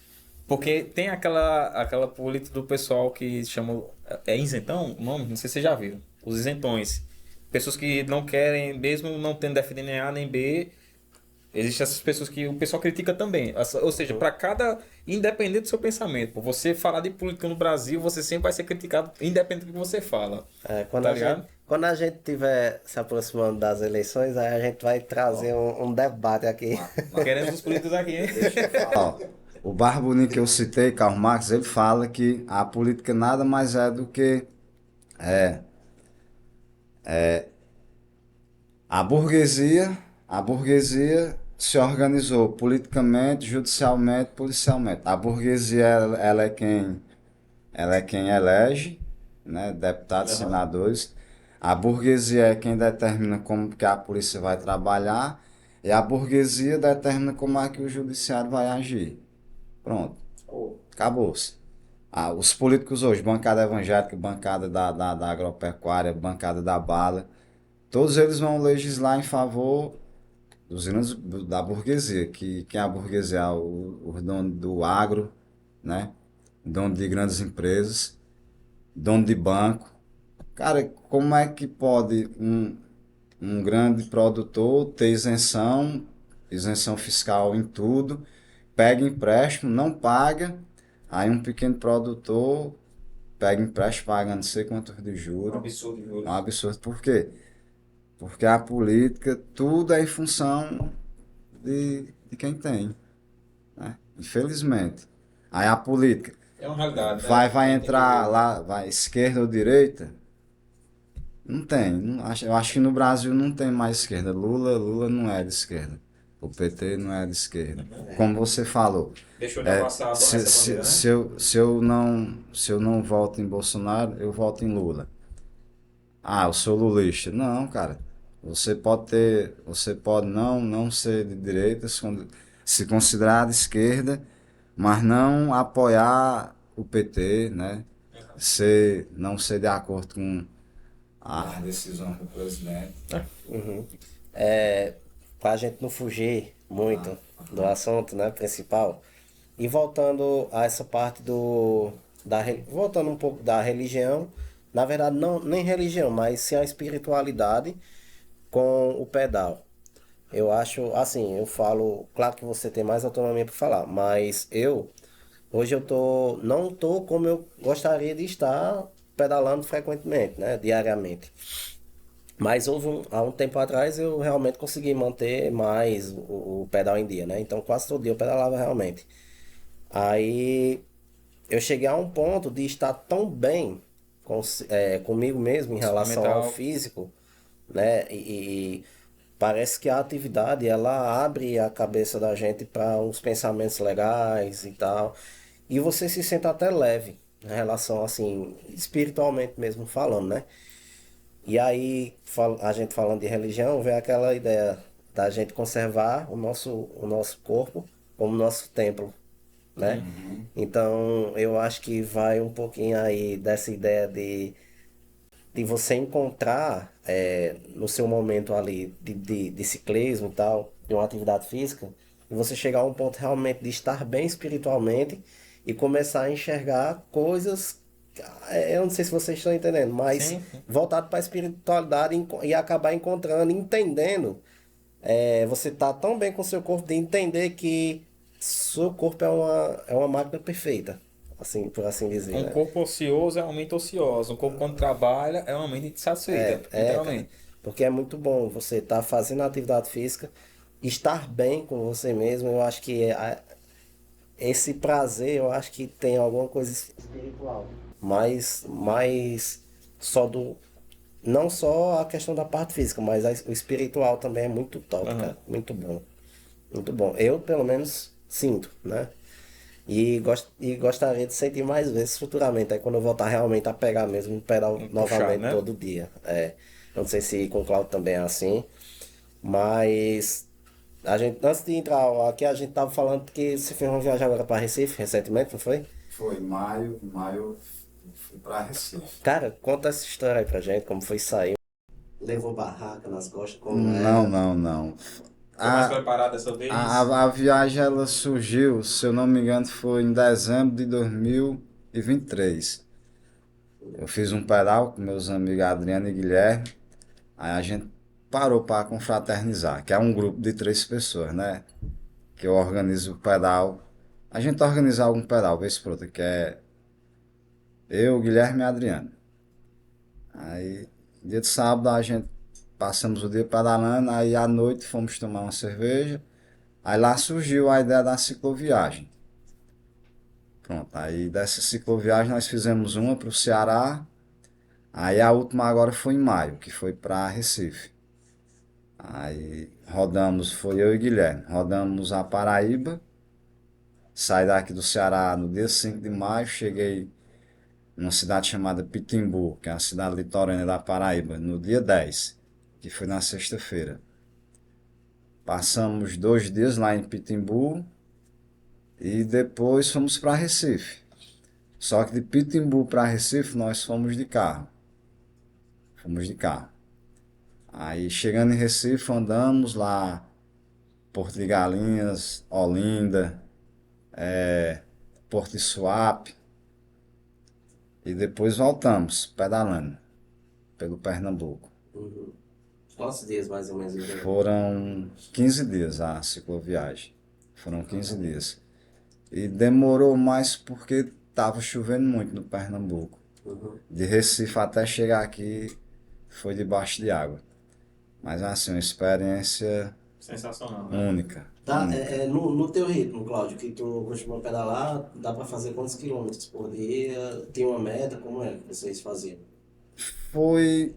Porque tem aquela política do pessoal que chama. É isentão o nome? Não sei se vocês já viram. Os isentões. Pessoas que não querem, mesmo não tendo definido nem A nem B, existem essas pessoas que o pessoal critica também. Ou seja, para cada. Independente do seu pensamento. Por você falar de política no Brasil, você sempre vai ser criticado, independente do que você fala. Quando, Tá a ligado? gente, quando a gente tiver se aproximando das eleições, aí a gente vai trazer um debate aqui. Queremos os políticos aqui, hein? Ó, o Barbonin que eu citei, Karl Marx, ele fala que a política nada mais é do que a burguesia se organizou politicamente, judicialmente, policialmente. A burguesia ela é quem elege, né, deputados, senadores. A burguesia é quem determina como que a polícia vai trabalhar e a burguesia determina como é que o judiciário vai agir. Pronto, acabou-se. Os políticos hoje, bancada evangélica, bancada da agropecuária, bancada da bala, todos eles vão legislar em favor dos grandes, da burguesia, que quem é a burguesia? Os donos do agro, né? Dono de grandes empresas, dono de banco. Cara, como é que pode um grande produtor ter isenção fiscal em tudo, pega empréstimo, não paga, aí um pequeno produtor pega empréstimo, paga não sei quantos de juros. Absurdo, É juro. um absurdo. Por quê? Porque a política, tudo é em função de quem tem, né? Infelizmente. Aí a política É uma realidade, né? vai Tem que entrar ver. lá, vai esquerda ou direita? Não tem. Eu acho que no Brasil não tem mais esquerda. Lula não é de esquerda. O PT não é de esquerda. Como você falou, Deixou de abraçar essa bandeira, né? se eu não voto em Bolsonaro, eu voto em Lula. Ah, eu sou lulista. Não, cara. Você pode não ser de direita, se considerar de esquerda, mas não apoiar o PT, né? Não ser de acordo com a decisão do presidente. Pra gente não fugir muito do assunto, né, principal. E voltando a essa parte voltando um pouco da religião, na verdade não nem religião, mas sim a espiritualidade com o pedal. Eu acho, assim, eu falo, claro que você tem mais autonomia para falar, mas hoje não tô como eu gostaria de estar pedalando frequentemente, né, diariamente. Mas há um tempo atrás eu realmente consegui manter mais o pedal em dia, né? Então quase todo dia eu pedalava realmente. Aí eu cheguei a um ponto de estar tão bem comigo mesmo em Saúde relação ao mental. físico, né? E parece que a atividade ela abre a cabeça da gente para uns pensamentos legais e tal. E você se sente até leve em relação assim, espiritualmente mesmo falando, né? E aí, a gente falando de religião, vem aquela ideia da gente conservar o nosso corpo como nosso templo, né? Então, eu acho que vai um pouquinho aí dessa ideia de você encontrar no seu momento ali de ciclismo e tal, de uma atividade física, e você chegar a um ponto realmente de estar bem espiritualmente e começar a enxergar coisas, eu não sei se vocês estão entendendo, mas Sim, sim. voltado para a espiritualidade e acabar encontrando, entendendo, você tá tão bem com o seu corpo de entender que seu corpo é uma máquina perfeita, assim, por assim dizer, Um né? corpo ocioso é uma mente ociosa. Um corpo quando trabalha é uma mente insatisfeita, Cara, literalmente. porque é muito bom você estar fazendo atividade física, estar bem com você mesmo. Eu acho que esse prazer, eu acho que tem alguma coisa espiritual. Mas só do. Não só a questão da parte física, mas o espiritual também é muito top, Aham. cara. Muito bom. Muito bom. Eu, pelo menos, sinto, né? E gostaria de sentir mais vezes futuramente. Aí quando eu voltar realmente a pegar mesmo, pedal Puxado, novamente né? todo dia. Eu não sei se com o Claudio também é assim. Mas antes de entrar aqui, a gente tava falando que você fez uma viagem agora para Recife recentemente, não foi? Foi maio, fui para Recife. Cara, conta essa história aí pra gente, como foi sair. Levou barraca nas costas, como Não, era. não, não. Foi mais A, preparado dessa vez. a viagem ela surgiu, se eu não me engano, foi em dezembro de 2023. Eu fiz um pedal com meus amigos Adriano e Guilherme. Aí a gente parou para confraternizar, que é um grupo de 3 pessoas, né? Que eu organizo o pedal. A gente organiza algum pedal, vez por outra, que é eu, Guilherme e Adriano. Aí, dia de sábado, a gente passamos o dia pedalando, aí à noite fomos tomar uma cerveja. Aí lá surgiu a ideia da cicloviagem. Pronto, aí dessa cicloviagem nós fizemos uma para o Ceará, aí a última agora foi em maio, que foi para Recife. Aí rodamos, foi eu e Guilherme, rodamos a Paraíba, saí daqui do Ceará no dia 5 de maio, cheguei numa cidade chamada Pitimbu, que é uma cidade litorânea da Paraíba, no dia 10, que foi na sexta-feira. Passamos 2 dias lá em Pitimbu e depois fomos para Recife. Só que de Pitimbu para Recife nós fomos de carro. Fomos de carro. Aí chegando em Recife andamos lá, Porto de Galinhas, Olinda, Porto de Suape. E depois voltamos, pedalando, pelo Pernambuco. Uhum. Quantos dias mais ou menos? Foram 15 dias a cicloviagem. Foram 15 dias. E demorou mais porque estava chovendo muito no Pernambuco. Uhum. De Recife até chegar aqui foi debaixo de água. Mas assim, uma experiência Sensacional, né? única. Tá, única. no teu ritmo, Cláudio, que tu costuma pedalar, dá pra fazer quantos quilômetros por dia? Tem uma meta? Como é que vocês faziam? Foi,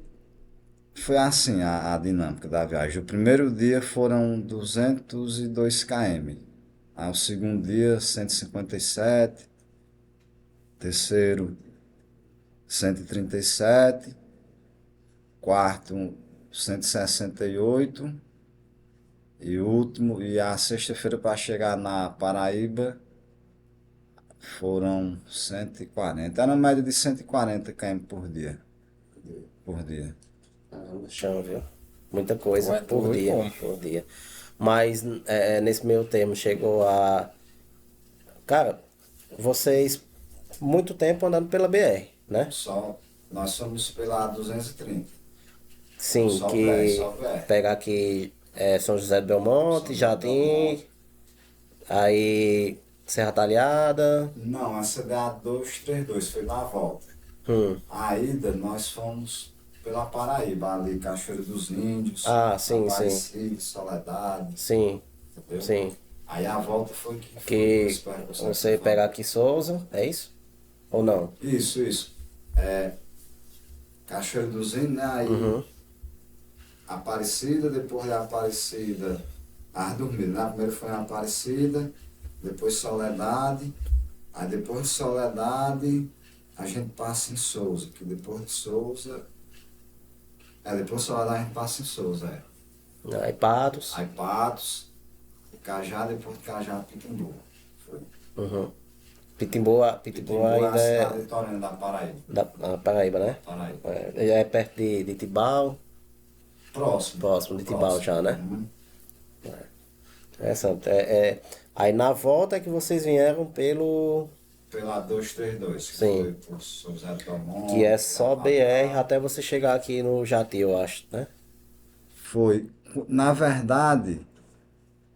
foi assim a dinâmica da viagem. O primeiro dia foram 202 km. Aí o segundo dia, 157. Terceiro, 137. Quarto, 168. E o último, e a sexta-feira para chegar na Paraíba foram 140. Era uma média de 140 km por dia. Por dia. Caramba, chão, viu? Muita coisa Ué, por doido, dia, pô. por dia. Mas nesse meio termo chegou a... Cara, vocês muito tempo andando pela BR, né? Só, nós somos pela 230. Sim, Só que BR, só BR. pegar aqui São José do Belmonte, São José do Jardim, aí Serra Talhada. Não, essa da 232 foi na volta. A ida nós fomos pela Paraíba, ali, Cachoeira dos Índios, Ah, sim, sim, Aparecida, Soledade, sim, entendeu? sim. Aí a volta foi que foi Que esse percurso você que pegar aqui Souza, é isso? Ou não? Isso, isso. É, Cachoeira dos Índios, né? Aí Aparecida, depois de Aparecida, dormindo, né? Primeiro foi em Aparecida, depois Soledade, aí depois de Soledade a gente passa em Souza, que depois de Souza. Depois de Soledade a gente passa em Souza, Aí Patos. Aí Patos, Cajá, depois de Cajá, Pitimbu. Foi. Uhum. Pitimboa Pitimbu é a ainda é cidade litorânea da Paraíba. da Paraíba, né? Paraíba. É perto de Tibau, Próximo. próximo de Tibau já, né? Uhum. Interessante. Aí na volta é que vocês vieram pelo... Pela 232, que Sim. foi por São José do Belmonte. Que é só BR até você chegar aqui no Jati, eu acho, né? Foi. Na verdade,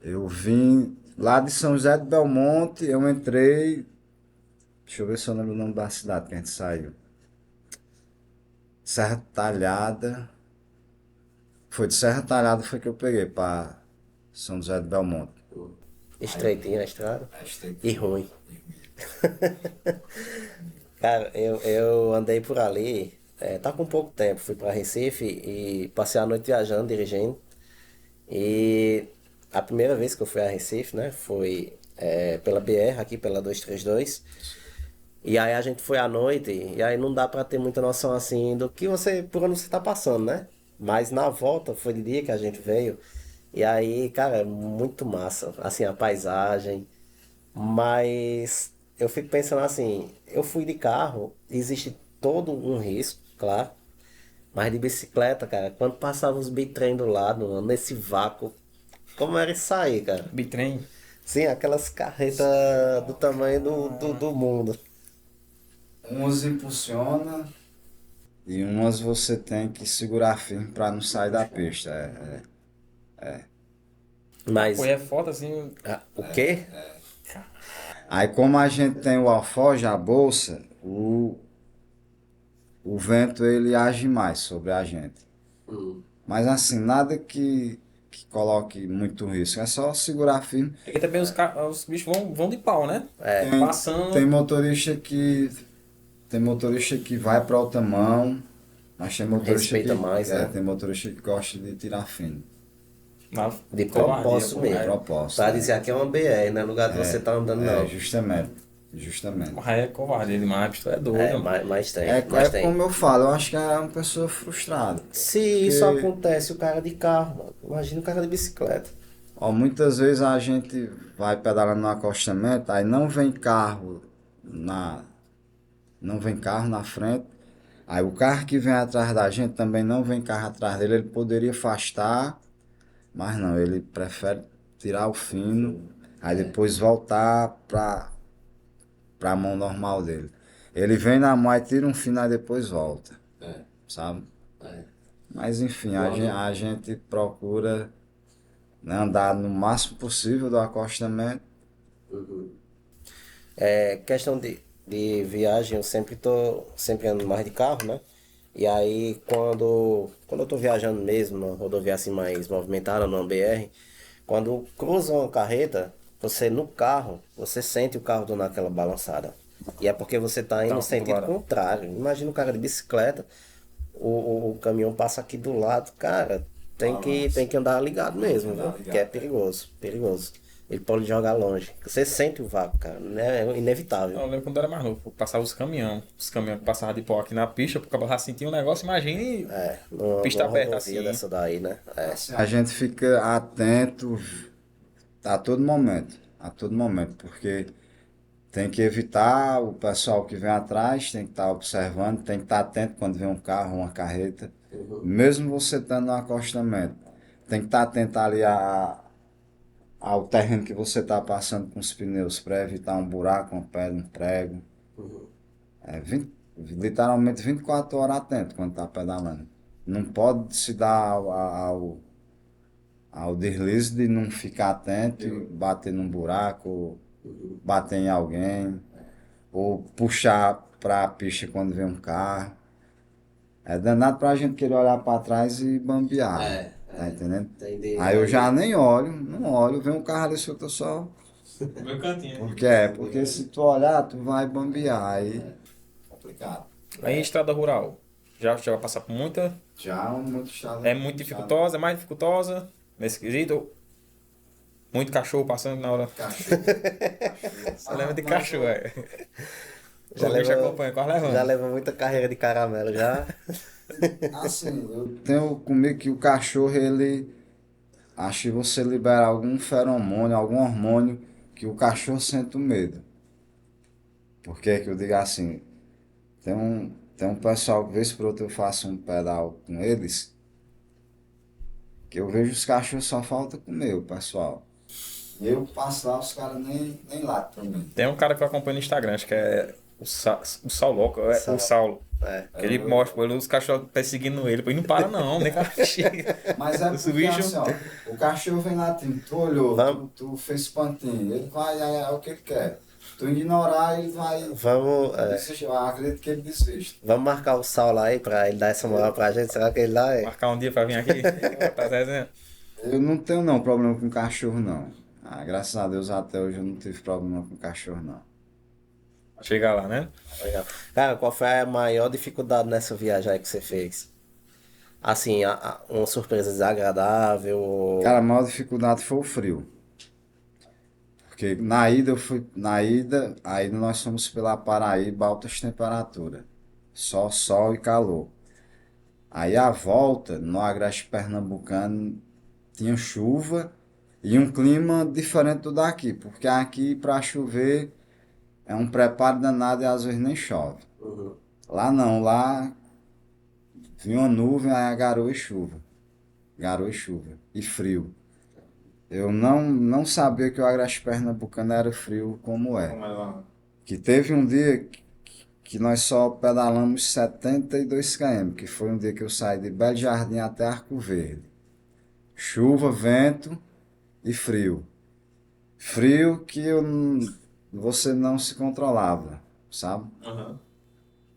eu vim lá de São José do Belmonte, eu entrei. Deixa eu ver se eu lembro o nome da cidade que a gente saiu. Serra Talhada. Foi de Serra Talhada foi que eu peguei para São José do Belmonte. Estreitinho a estrada. Aí, E ruim. Cara, eu andei por ali, tá com pouco tempo, fui para Recife e passei a noite viajando, dirigindo. E a primeira vez que eu fui a Recife, né, foi pela BR, aqui pela 232. E aí a gente foi à noite, e aí não dá pra ter muita noção assim do que por onde você tá passando, né? Mas na volta foi de dia que a gente veio, e aí, cara, é muito massa, assim, a paisagem. Mas eu fico pensando assim, eu fui de carro, existe todo um risco, claro. Mas de bicicleta, cara, quando passava os bitrem do lado, mano, nesse vácuo, como era isso aí, cara? Bitrem. Sim, aquelas carretas do tamanho do mundo. umas impulsiona e umas você tem que segurar firme para não sair da pista. Mas, Pô, é foda assim. o quê? Aí como a gente tem o alforje, a bolsa, o vento ele age mais sobre a gente. Mas assim, nada que coloque muito risco. É só segurar firme. Porque também os bichos vão de pau, né? Tem, Passando. tem motorista que vai para outra mão, mas tem motorista Respeita que, mais, né? tem motorista que gosta de tirar fino. De covardia, propósito pô, mesmo. De propósito, Pra é. dizer aqui é uma BR, não é lugar de você tá andando, não. Justamente. Porra, é covardia demais, bicho, tu é doido. É, mano. mas tem, É, mas é tem. como eu falo, eu acho que é uma pessoa frustrada. Se isso Porque- acontece, o cara de carro, mano, imagina o cara de bicicleta. Ó, muitas vezes a gente vai pedalando no acostamento, aí não vem carro não vem carro na frente. Aí o carro que vem atrás da gente também não vem carro atrás dele. Ele poderia afastar, mas não, ele prefere tirar o fino, aí depois voltar pra mão normal dele. Ele vem na mão, aí tira um fino, aí depois volta, É, sabe? é. Mas enfim, Quando- a gente procura, né, andar no máximo possível do acostamento. Questão de viagem, eu sempre ando mais de carro, né? E aí, quando eu tô viajando mesmo, numa rodovia assim mais movimentada, numa BR, quando cruza uma carreta, você no carro, você sente o carro dando aquela balançada. E é porque você tá indo Tá, no sentido tubarão. contrário. Imagina o cara de bicicleta, o caminhão passa aqui do lado, cara, tem que andar ligado mesmo, viu? Porque é perigoso, perigoso. Ele pode jogar longe. Você sente o vácuo, cara, né? É inevitável. Eu lembro quando eu era mais novo, passava os caminhões que passavam de pau aqui na pista, porque acabava sentir um negócio, imagine pista Numa aberta rodovia assim. dessa daí, né? É. Assim, a gente fica atento a todo momento, porque tem que evitar o pessoal que vem atrás, tem que estar observando, tem que estar atento quando vem um carro, uma carreta. Mesmo você estando no acostamento, tem que estar atento ali ao terreno que você está passando com os pneus para evitar um buraco, uma pedra, um prego. É literalmente 24 horas atento quando está pedalando. Não pode se dar ao deslize de não ficar atento e bater num buraco, bater em alguém, ou puxar para a pista quando vem um carro. É danado pra gente querer olhar para trás e bambear. Tá entendendo? Entendi. Aí eu já nem olho, não olho, vem um carro ali, eu tô só. Meu cantinho. Porque se tu olhar, tu vai bambear. Aí complicado. Aí em estrada rural, já vai passar por muita. Já muito chato. É muito dificultosa, é mais dificultosa nesse quesito. Muito cachorro passando na hora. Cachorro. Você lembra de cachorro, é. Já O bicho leva- acompanha, quase levando. Já leva muita carreira de caramelo, já. Assim, eu tenho comigo que o cachorro, ele. Acho que você libera algum feromônio, algum hormônio que o cachorro sente o medo. Por que que eu digo assim? Tem um pessoal que vez por outra eu faço um pedal com eles, que eu vejo os cachorros só falta comer, o pessoal. E eu passo lá, os caras nem latem pra mim. Tem um cara que eu acompanho no Instagram, acho que é o Saulo, o Saulo. É. Que ele mostra, pô, os cachorros perseguindo ele, pô, e não para não, nem cara chega. Mas é Esse porque bicho- assim, ó, o cachorro vem latindo, tu olhou, Vamos. tu fez pantinho, ele vai, é o que ele quer. Tu ignorar, ele vai desistir. Eu acredito que ele desiste. Vamos marcar o Saulo aí pra ele dar essa moral pra gente. Será que ele dá? Marcar um dia pra vir aqui, pra resenha. Eu não tenho não problema com cachorro não. Ah, graças a Deus até hoje eu não tive problema com cachorro não. Chegar lá, né? Legal. Cara, qual foi a maior dificuldade nessa viagem aí que você fez? Assim, uma surpresa desagradável? Cara, a maior dificuldade foi o frio. Porque na ida, aí nós fomos pela Paraíba, altas temperaturas. Só sol e calor. Aí a volta, no Agreste Pernambucano, tinha chuva e um clima diferente do daqui. Porque aqui para chover é um preparo danado e às vezes nem chove. Lá não, lá vinha uma nuvem, aí a garoa e chuva. Garoa e chuva. E frio. Eu não sabia que o Agreste Pernambucano era frio como é. Que teve um dia que nós só pedalamos 72 km, que foi um dia que eu saí de Belo Jardim até Arco Verde. Chuva, vento e frio. Frio que você não se controlava, sabe?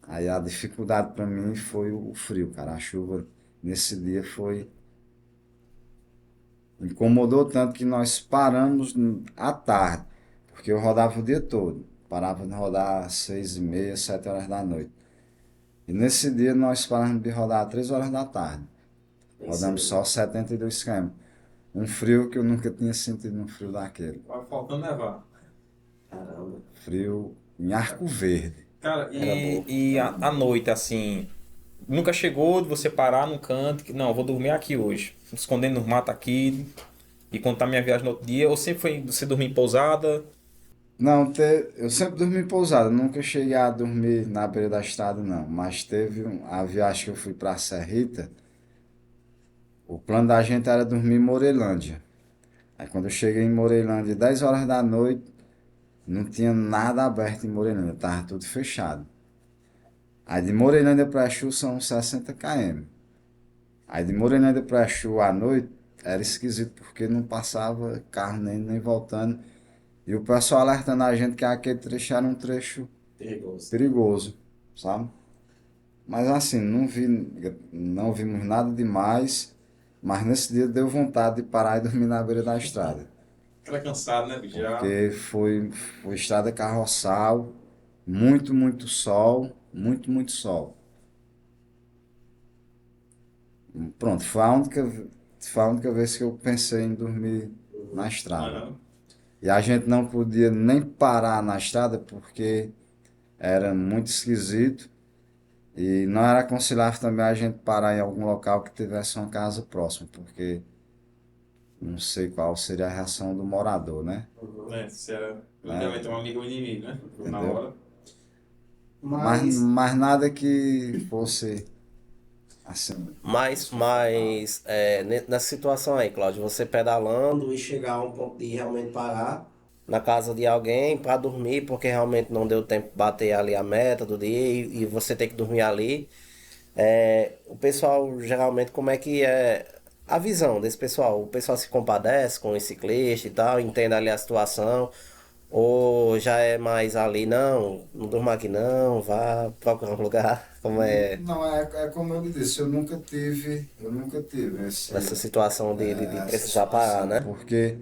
Aí a dificuldade para mim foi o frio, cara. A chuva nesse dia foi. Incomodou tanto que nós paramos à tarde, porque eu rodava o dia todo. Parava de rodar às 6h30, 7 horas da noite. E nesse dia nós paramos de rodar às 3 horas da tarde. Rodamos só 72 km. Um frio que eu nunca tinha sentido um frio daquele. Vai faltando nevar. Caramba. Frio em Arco Verde. Cara, Era bom. e à noite, assim, nunca chegou de você parar num canto, que não, eu vou dormir aqui hoje, escondendo nos matos aqui e contar minha viagem no outro dia, ou sempre foi você dormir em pousada? Não, eu sempre dormi em pousada, nunca cheguei a dormir na beira da estrada, não. Mas teve a viagem que eu fui pra Serrita, o plano da gente era dormir em Morelândia. Aí quando eu cheguei em Morelândia, 10 horas da noite, não tinha nada aberto em Morelândia, tava tudo fechado. Aí de Morelândia pra Exu são 60 km. Aí de Morelândia pra Exu à noite era esquisito porque não passava carro nem voltando. E o pessoal alertando a gente que aquele trecho era um trecho Perigoso. perigoso, sabe? Mas assim, não vimos nada demais, mas nesse dia deu vontade de parar e dormir na beira da estrada. Cara cansado, né, bicho? Porque foi estrada carroçal, muito sol, muito sol. Pronto, foi a única vez que eu pensei em dormir na estrada. Aham. E a gente não podia nem parar na estrada porque era muito esquisito. E não era aconselhável também a gente parar em algum local que tivesse uma casa próxima, porque não sei qual seria a reação do morador, né? Se era literalmente um amigo ou inimigo, né? Na Entendeu? hora. Mas nada que fosse assim. Nessa situação aí, Cláudio, você pedalando e chegar a um ponto de realmente parar na casa de alguém para dormir, porque realmente não deu tempo de bater ali a meta do dia e você tem que dormir ali. O pessoal, geralmente, como é que é a visão desse pessoal? O pessoal se compadece com os ciclistas e tal, entende ali a situação, ou já é mais ali, não durma aqui não, vá procurar um lugar, como é Não, é como eu lhe disse, eu nunca tive nessa situação de essa precisar parar, situação, né? porque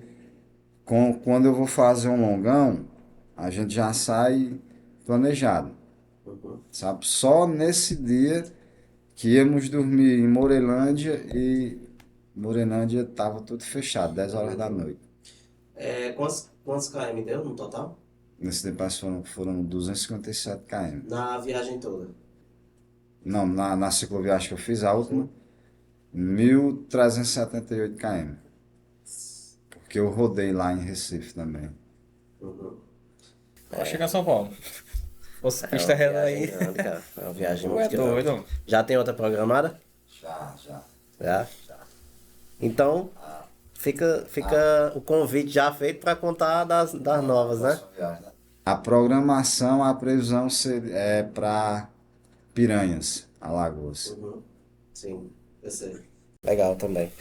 quando eu vou fazer um longão, a gente já sai planejado, sabe? Só nesse dia que íamos dormir em Morelândia e Morelândia estava tudo fechado, 10 horas da noite. Quantos km deu no total? Nesse tempo foram 257 km. Na viagem toda. Não, na cicloviagem que eu fiz, a última, 1.378 km. Porque eu rodei lá em Recife também. Pra chegar em São Paulo. Fosse É pista uma reta viagem aí. grande, cara. É uma viagem Tu é muito grande. doido. Já tem outra programada? Já. Já? Então, fica o convite já feito para contar das novas, né? A programação, a previsão é para Piranhas, Alagoas. Sim, eu sei. Legal também.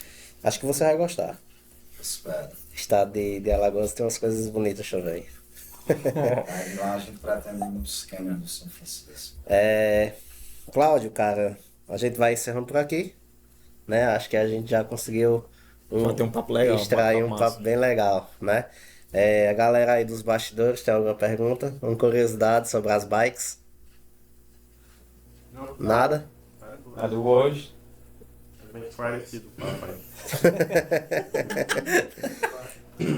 Acho que você vai gostar. Espero. Estado de Alagoas tem umas coisas bonitas também. Aí lá a gente pretende ir nos cânions do São Francisco. Cláudio, cara, a gente vai encerrando por aqui, né? Acho que a gente já conseguiu Bater um papo legal, extrair um um papo massa. papo bem legal, né? A galera aí dos bastidores tem alguma pergunta? Uma curiosidade sobre as bikes? Nada? A do hoje. É bem parecido, papai.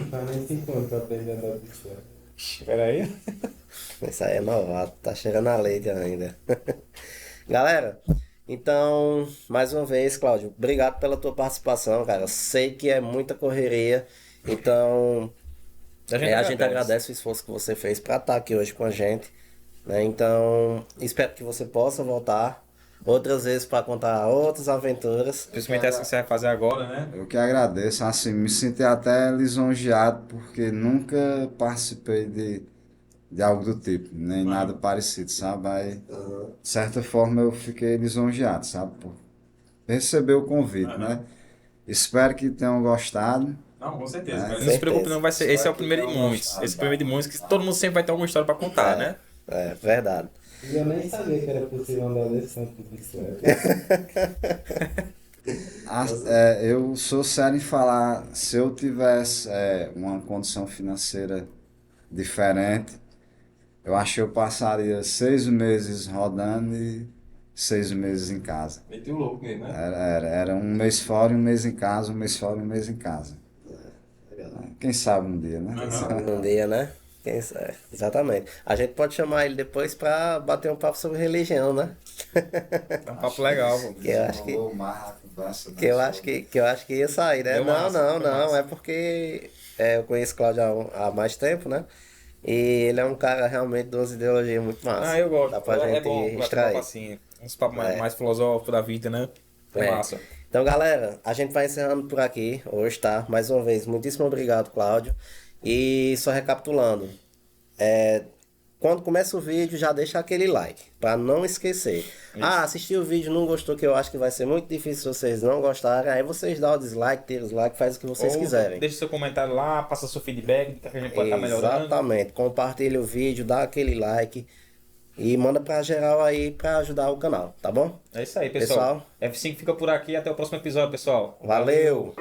Tá nem 50 pra aprender a andar de bicicleta. Espera aí. Isso aí é novato, tá cheirando a leite ainda. Galera, então, mais uma vez, Cláudio, obrigado pela tua participação, cara. Eu sei que é muita correria, então a gente agradece o esforço que você fez para estar aqui hoje com a gente, né? Então, espero que você possa voltar outras vezes para contar outras aventuras. Principalmente essa que você vai fazer agora, né? Eu que agradeço, assim, me senti até lisonjeado porque nunca participei de algo do tipo, nem nada parecido, sabe? Aí, de certa forma, eu fiquei lisonjeado, sabe? Por receber o convite, né? Espero que tenham gostado. Não, com certeza. É, Não se preocupe, não vai ser. Esse é o primeiro de Espero que muitos. tenham Esse primeiro de muitos que todo mundo sempre vai ter alguma história pra contar, né? É, verdade. E eu nem sabia que era possível andar desse tanto de bicicleta. Eu sou sério em falar, se eu tivesse uma condição financeira diferente, eu acho que eu passaria 6 meses rodando e 6 meses em casa. Meteu louco mesmo, né? Era um mês fora e um mês em casa, um mês fora e um mês em casa. Quem sabe um dia, né? Um dia, né? Quem sabe? Exatamente. A gente pode chamar ele depois pra bater um papo sobre religião, né? É um papo legal, pô. Que eu acho que, Conversa, que eu acho que ia sair, né? Deu Não, massa, não, deu não. massa. É porque eu conheço o Cláudio há mais tempo, né? E ele é um cara realmente de umas ideologias muito massa. Ah, eu gosto. Dá pra É gente bom bater papo extrair. assim. Uns papos mais filosóficos da vida, né? É É. massa. Então, galera, a gente vai encerrando por aqui hoje, tá? Mais uma vez, muitíssimo obrigado, Cláudio. E só recapitulando, quando começa o vídeo, já deixa aquele like, pra não esquecer. Ah, assistiu o vídeo, não gostou, que eu acho que vai ser muito difícil vocês não gostarem. Aí vocês dão o dislike, tira o dislike, faz o que vocês Ou quiserem. Deixa seu comentário lá, passa seu feedback, que a gente pode estar melhorando. Exatamente. Compartilha o vídeo, dá aquele like e manda pra geral aí pra ajudar o canal, tá bom? É isso aí, pessoal. F5 fica por aqui. Até o próximo episódio, pessoal. Valeu.